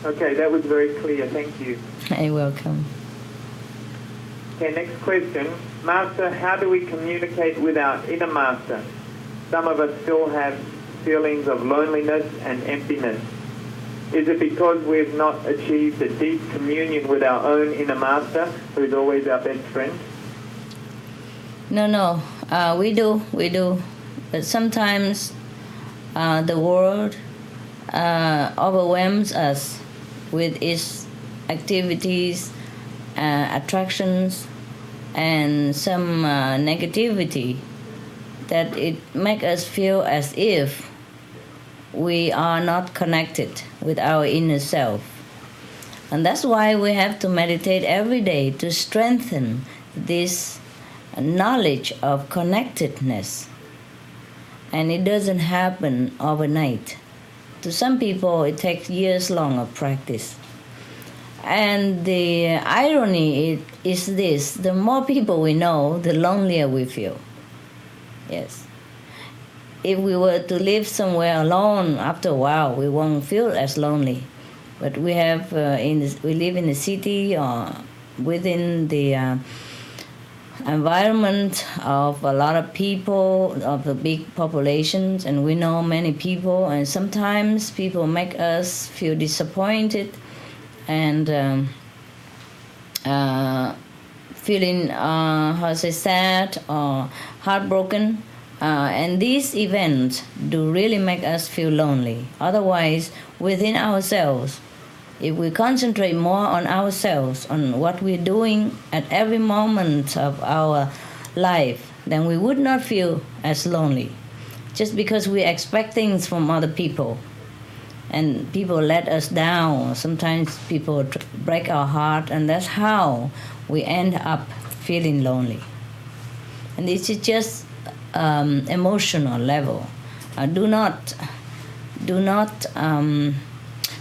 Okay, that was very clear. Thank you. You're welcome. Okay, next question. Master, how do we communicate with our inner master? Some of us still have feelings of loneliness and emptiness. Is it because we've not achieved a deep communion with our own inner master, who is always our best friend? No, we do. But sometimes the world overwhelms us with its activities, attractions, and some negativity that it makes us feel as if we are not connected with our inner self. And that's why we have to meditate every day to strengthen this knowledge of connectedness. And it doesn't happen overnight. To some people, it takes years long of practice. And the irony is this: the more people we know, the lonelier we feel. Yes. If we were to live somewhere alone, after a while, we won't feel as lonely. But we have we live in a city or within the environment of a lot of people, of the big populations, and we know many people, and sometimes people make us feel disappointed and feeling sad or heartbroken. And these events do really make us feel lonely. Otherwise, within ourselves, if we concentrate more on ourselves, on what we're doing at every moment of our life, then we would not feel as lonely. Just because we expect things from other people, and people let us down, sometimes people break our heart, and that's how we end up feeling lonely. And this is just emotional level. Do not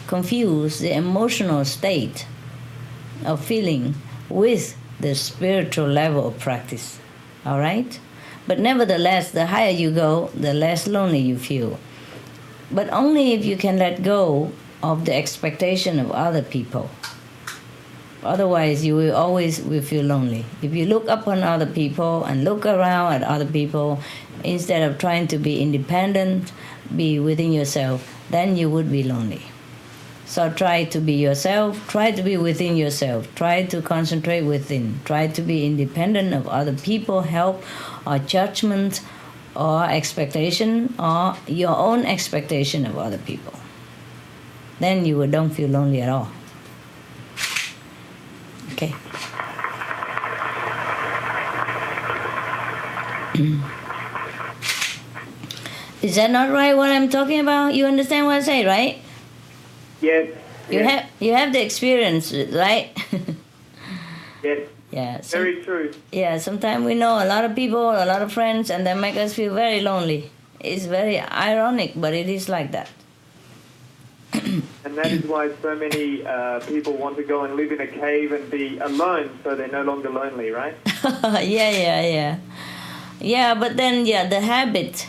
confuse the emotional state of feeling with the spiritual level of practice. All right? But nevertheless, the higher you go, the less lonely you feel. But only if you can let go of the expectation of other people. Otherwise, you will always feel lonely. If you look upon other people and look around at other people, instead of trying to be independent, be within yourself, then you would be lonely. So try to be yourself, try to be within yourself, try to concentrate within, try to be independent of other people, help or judgment or expectation or your own expectation of other people. Then you don't feel lonely at all. Okay. Is that not right what I'm talking about? You understand what I say, right? Yes. You have the experience, right? Yes. Yeah. Very true. Yeah, sometimes we know a lot of people, a lot of friends, and they make us feel very lonely. It's very ironic, but it is like that. And that is why so many people want to go and live in a cave and be alone, so they're no longer lonely, right? Yeah. Yeah, but then, the habit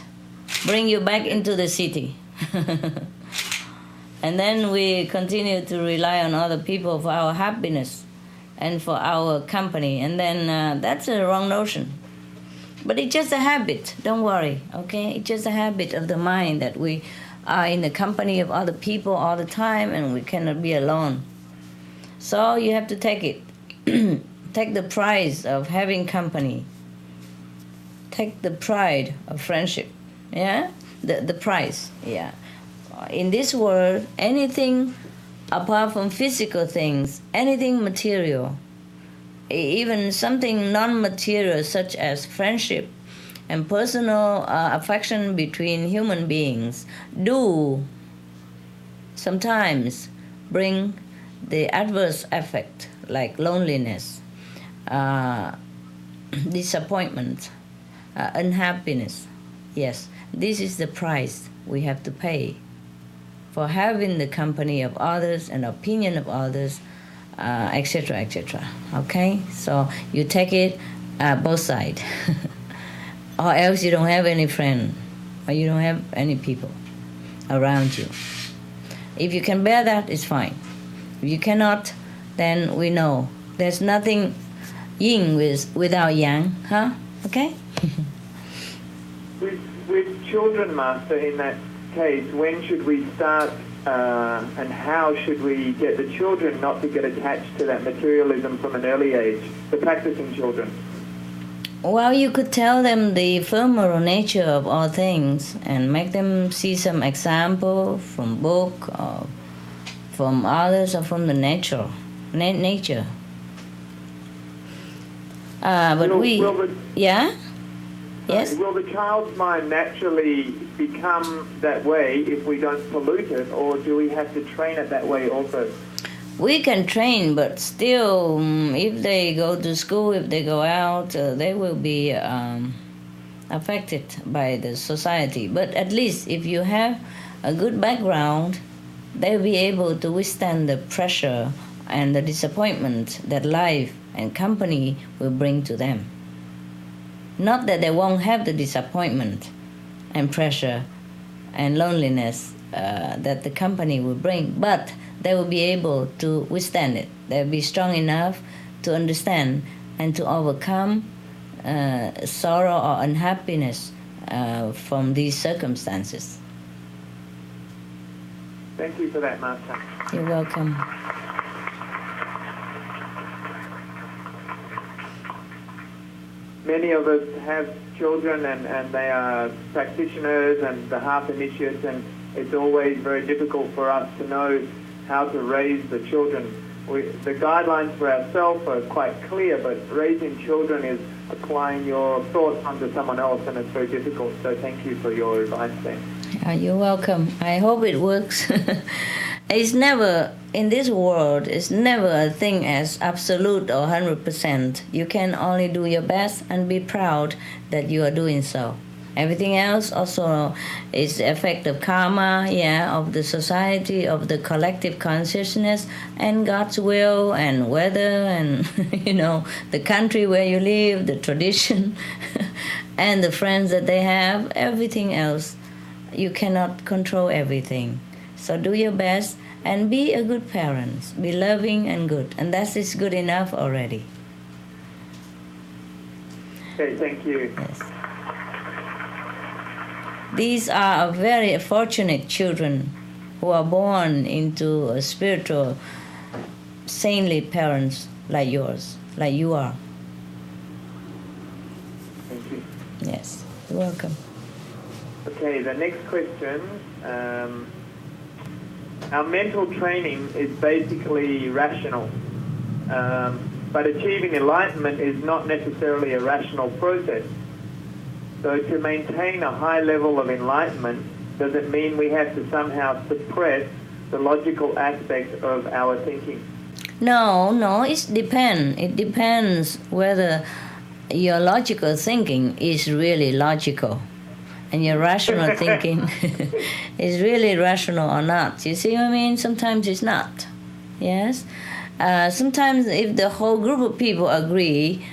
bring you back into the city. And then we continue to rely on other people for our happiness and for our company. And then that's a wrong notion. But it's just a habit. Don't worry, okay? It's just a habit of the mind that we are in the company of other people all the time and we cannot be alone. So you have to take it. Take the prize of having company. Take the pride of friendship. Yeah? The prize, yeah. In this world, anything apart from physical things, anything material, even something non-material such as friendship and personal affection between human beings, do sometimes bring the adverse effect like loneliness, disappointment, unhappiness. Yes, this is the price we have to pay for having the company of others and opinion of others, etc., etc. Okay? So you take it both sides. Or else you don't have any friend, or you don't have any people around you. If you can bear that, it's fine. If you cannot, then we know there's nothing yin without yang, huh? Okay? With children, Master, in that case, when should we start and how should we get the children not to get attached to that materialism from an early age, the practicing children? Well, you could tell them the ephemeral nature of all things and make them see some example from book or from others or from the nature. Yeah? Yes? Will the child's mind naturally become that way if we don't pollute it, or do we have to train it that way also? We can train, but still, if they go to school, if they go out, they will be affected by the society. But at least if you have a good background, they'll be able to withstand the pressure and the disappointment that life and company will bring to them. Not that they won't have the disappointment and pressure and loneliness that the company will bring, but they will be able to withstand it. They'll be strong enough to understand and to overcome sorrow or unhappiness from these circumstances. Thank you for that, Master. You're welcome. Many of us have children and they are practitioners and the heart initiates, and it's always very difficult for us to know how to raise the children. The guidelines for ourselves are quite clear, but raising children is applying your thoughts onto someone else, and it's very difficult. So thank you for your advice there. You're welcome. I hope it works. It's never, in this world, it's never a thing as absolute or 100%. You can only do your best and be proud that you are doing so. Everything else also is the effect of karma, of the society, of the collective consciousness, and God's will, and weather, and the country where you live, the tradition, and the friends that they have. Everything else, you cannot control everything. So do your best and be a good parent. Be loving and good, and that is good enough already. Okay, thank you. Yes. These are very fortunate children who are born into a spiritual, saintly parents like yours, like you are. Thank you. Yes, you're welcome. Okay, the next question. Our mental training is basically rational, but achieving enlightenment is not necessarily a rational process. So to maintain a high level of enlightenment, does it mean we have to somehow suppress the logical aspect of our thinking? No, it depends. It depends whether your logical thinking is really logical and your rational thinking is really rational or not. You see what I mean? Sometimes it's not. Yes? Sometimes if the whole group of people agree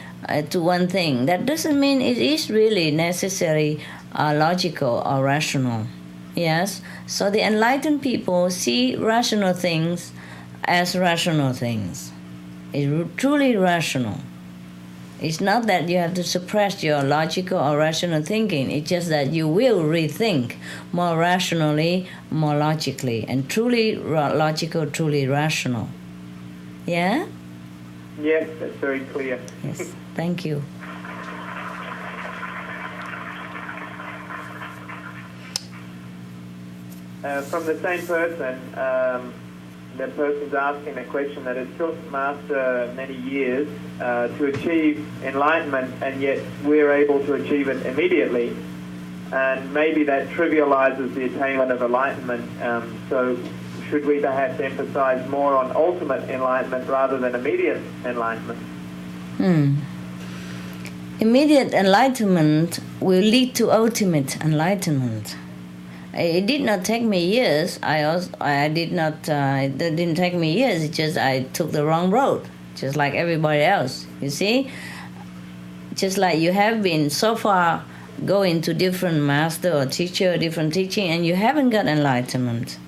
to one thing, that doesn't mean it is really necessary, logical or rational. Yes? So the enlightened people see rational things as rational things. It's truly rational. It's not that you have to suppress your logical or rational thinking. It's just that you will rethink more rationally, more logically, and truly logical, truly rational. Yeah? Yes, that's very clear. Yes, thank you. From the same person, the person's asking a question that it took Master many years to achieve enlightenment, and yet we're able to achieve it immediately. And maybe that trivializes the attainment of enlightenment. So should we perhaps emphasize more on ultimate enlightenment rather than immediate enlightenment? Immediate enlightenment will lead to ultimate enlightenment. It did not take me years. It didn't take me years. It's just I took the wrong road, just like everybody else. You see, just like you have been so far going to different master or teacher, different teaching, and you haven't got enlightenment.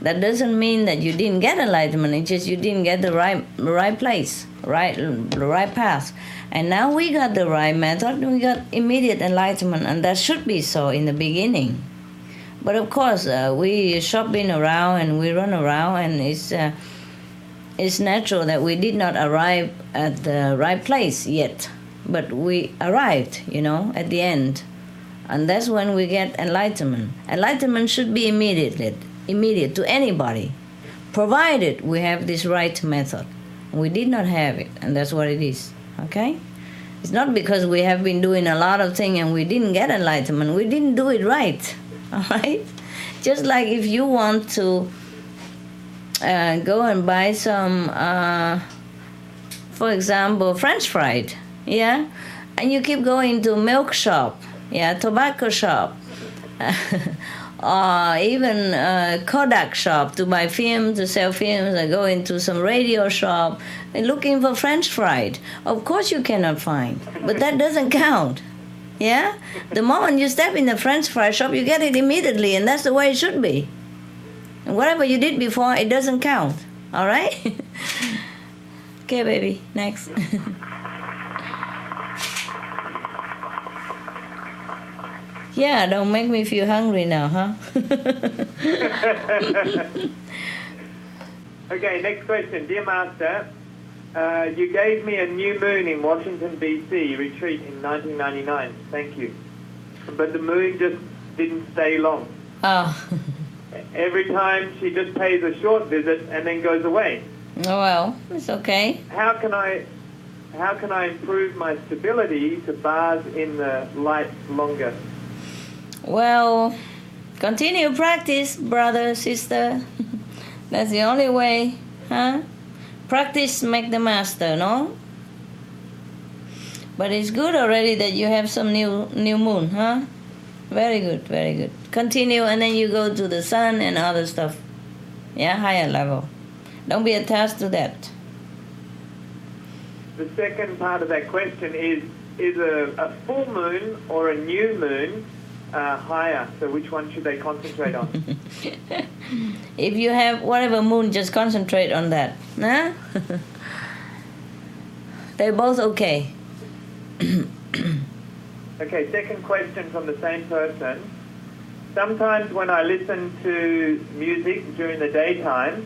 That doesn't mean that you didn't get enlightenment. It's just you didn't get the right place, the right path. And now we got the right method. We got immediate enlightenment, and that should be so in the beginning. But of course, we shopping around and we run around, and it's natural that we did not arrive at the right place yet. But we arrived, at the end. And that's when we get enlightenment. Enlightenment should be immediate to anybody, provided we have this right method. We did not have it, and that's what it is, okay? It's not because we have been doing a lot of things and we didn't get enlightenment. We didn't do it right. All right? Just like if you want to go and buy some, for example, French fries, yeah? And you keep going to milk shop, tobacco shop, even Kodak shop to buy film, to sell films, or go into some radio shop and looking for French fries. Of course you cannot find, but that doesn't count. Yeah? The moment you step in the French fry shop, you get it immediately, and that's the way it should be. And whatever you did before, it doesn't count. All right? Okay, baby, next. Yeah, don't make me feel hungry now, huh? Okay, next question. Dear Master, you gave me a new moon in Washington, D.C. retreat in 1999. Thank you. But the moon just didn't stay long. Oh. Every time she just pays a short visit and then goes away. Oh, well, it's okay. How can I improve my stability to bask in the light longer? Well, continue practice, brother, sister. That's the only way, huh? Practice make the master, no? But it's good already that you have some new moon, huh? Very good, very good. Continue, and then you go to the sun and other stuff. Yeah, higher level. Don't be attached to that. The second part of that question is a full moon or a new moon higher? So which one should they concentrate on? If you have whatever moon, just concentrate on that. Huh? They're both okay. Okay, second question from the same person. Sometimes when I listen to music during the daytime,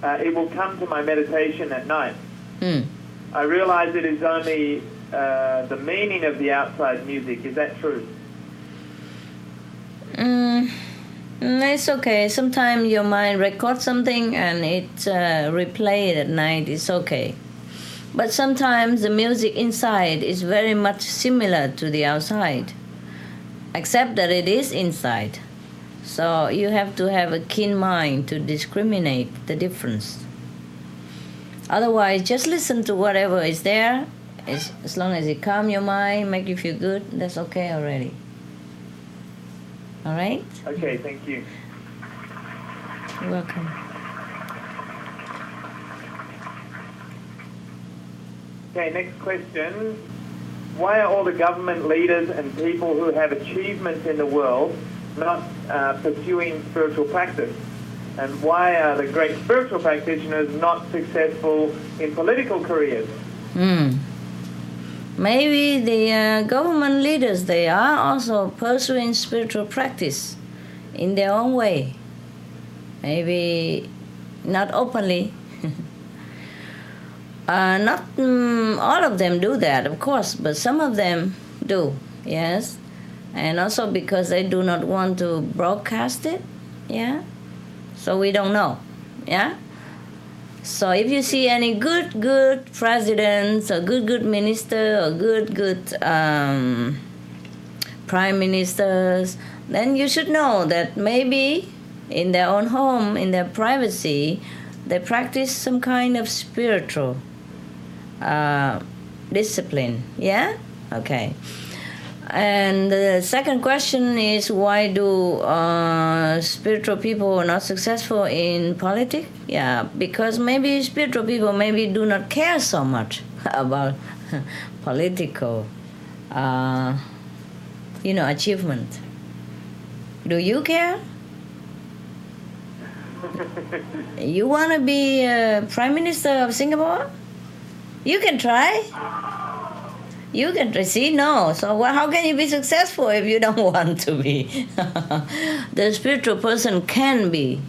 it will come to my meditation at night. I realize it is only the meaning of the outside music. Is that true? It's okay. Sometimes your mind records something and it replay it at night. It's okay. But sometimes the music inside is very much similar to the outside, except that it is inside. So you have to have a keen mind to discriminate the difference. Otherwise, just listen to whatever is there. As long as it calm your mind, make you feel good, that's okay already. All right? Okay, thank you. You're welcome. Okay, next question. Why are all the government leaders and people who have achievements in the world not pursuing spiritual practice? And why are the great spiritual practitioners not successful in political careers? Maybe the government leaders, they are also pursuing spiritual practice in their own way. Maybe not openly. Not all of them do that, of course, but some of them do, yes. And also because they do not want to broadcast it, yeah. So we don't know, yeah. So if you see any good presidents or good minister or good prime ministers, then you should know that maybe in their own home, in their privacy, they practice some kind of spiritual discipline, yeah? Okay. And the second question is, why do spiritual people are not successful in politics? Yeah, because maybe spiritual people maybe do not care so much about political, achievement. Do you care? You want to be Prime Minister of Singapore? You can try. You can see, no. So how can you be successful if you don't want to be? The spiritual person can be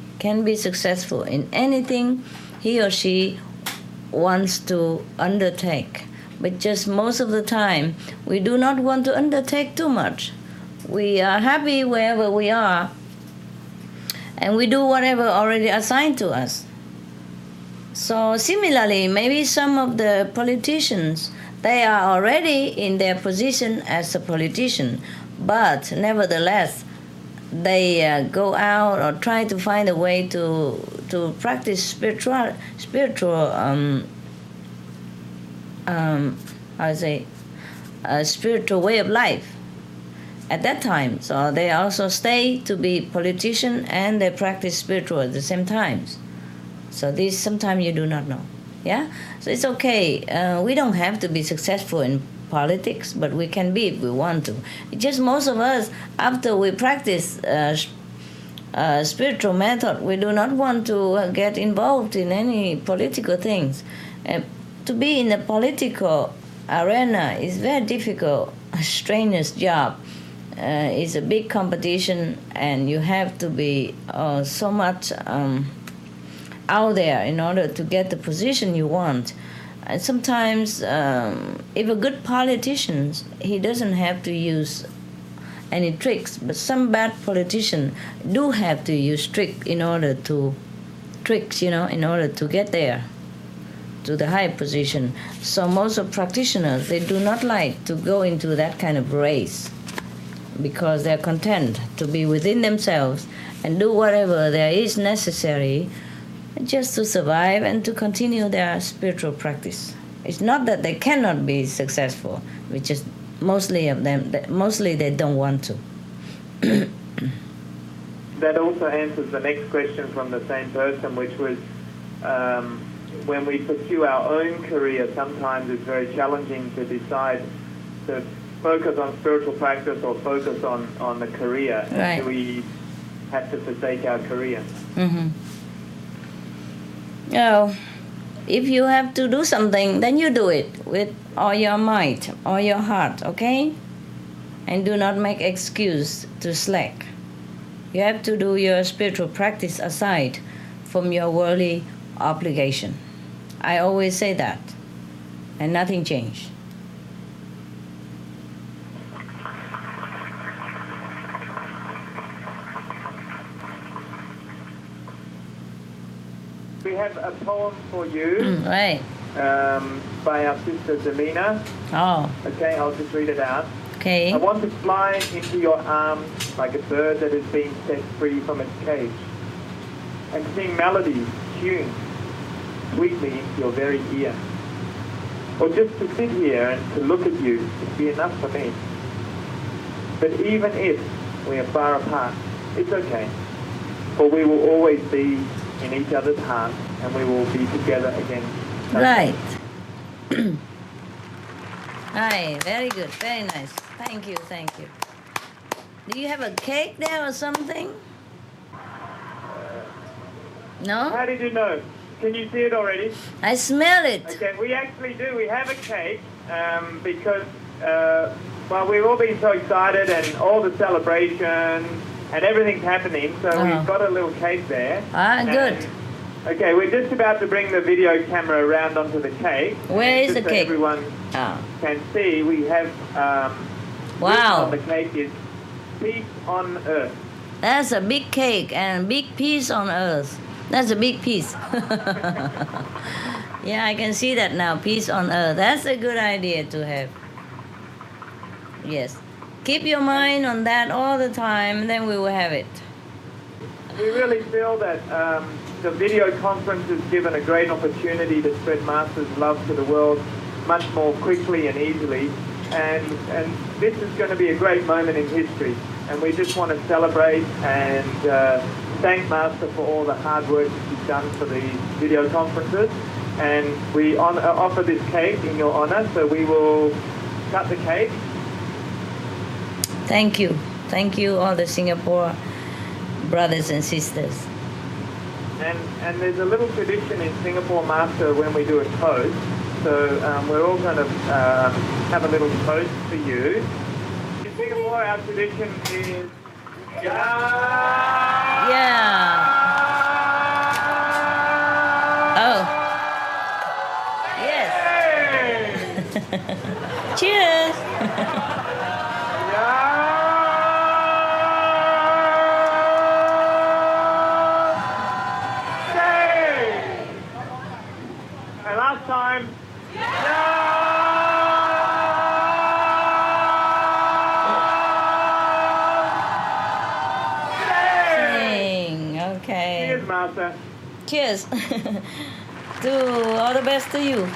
successful in anything he or she wants to undertake. But just most of the time, we do not want to undertake too much. We are happy wherever we are, and we do whatever already assigned to us. So similarly, maybe some of the politicians, they are already in their position as a politician, but nevertheless, they go out or try to find a way to practice spiritual way of life. at that time. So they also stay to be politician and they practice spiritual at the same time. So this sometimes you do not know. Yeah? So it's okay. We don't have to be successful in politics, but we can be if we want to. It's just most of us, after we practice spiritual method, we do not want to get involved in any political things. To be in the political arena is very difficult, a strenuous job. It's a big competition, and you have to be so much out there in order to get the position you want. And sometimes, if a good politician, he doesn't have to use any tricks, but some bad politicians do have to use tricks in order to get there to the high position. So most of practitioners, they do not like to go into that kind of race because they're content to be within themselves and do whatever there is necessary just to survive and to continue their spiritual practice. It's not that they cannot be successful, which is mostly of them, mostly they don't want to. That also answers the next question from the same person, which was when we pursue our own career, sometimes it's very challenging to decide to focus on spiritual practice or focus on the career. Right. Do we have to forsake our career? Mm-hmm. No. If you have to do something, then you do it with all your might, all your heart, okay? And do not make excuse to slack. You have to do your spiritual practice aside from your worldly obligation. I always say that, and nothing changed. We have a poem for you. Right. By our sister Zamina. Oh. Okay, I'll just read it out. Okay. I want to fly into your arms like a bird that has been set free from its cage, and sing melodies, tunes, sweetly into your very ear. Or just to sit here and to look at you would be enough for me. But even if we are far apart, it's okay, for we will always be in each other's hearts, and we will be together again. Right. Hi, very good, very nice. Thank you, thank you. Do you have a cake there or something? No? How did you know? Can you see it already? I smell it. Okay, we actually do. We have a cake because, well, we've all been so excited and all the celebration and everything's happening, so we've got a little cake there. Ah, good. Okay, we're just about to bring the video camera around onto the cake. Where is the so cake? Everyone can see. We have wow. on the cake is peace on earth. That's a big cake and big piece on earth. That's a big piece. Yeah, I can see that now. Peace on earth. That's a good idea to have. Yes. Keep your mind on that all the time, then we will have it. We really feel that the video conference has given a great opportunity to spread Master's love to the world much more quickly and easily. And this is going to be a great moment in history. And we just want to celebrate and thank Master for all the hard work that he's done for these video conferences. And we offer this cake in your honor, so we will cut the cake. Thank you. Thank you, all the Singapore brothers and sisters. And there's a little tradition in Singapore, Master, when we do a toast. So we're all going to have a little toast for you. In Singapore, our tradition is... Yeah. Oh. Yes. Cheers. And last time. Okay. Cheers, Master. Cheers. All the best to you.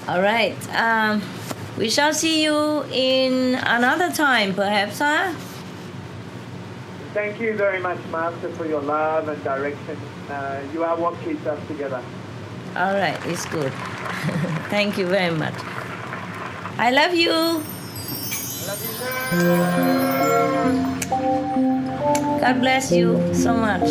All right. We shall see you in another time, perhaps, huh? Thank you very much, Master, for your love and direction. You are what keeps us together. All right, it's good. Thank you very much. I love you. I love you too. God bless you so much.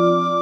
Thank you.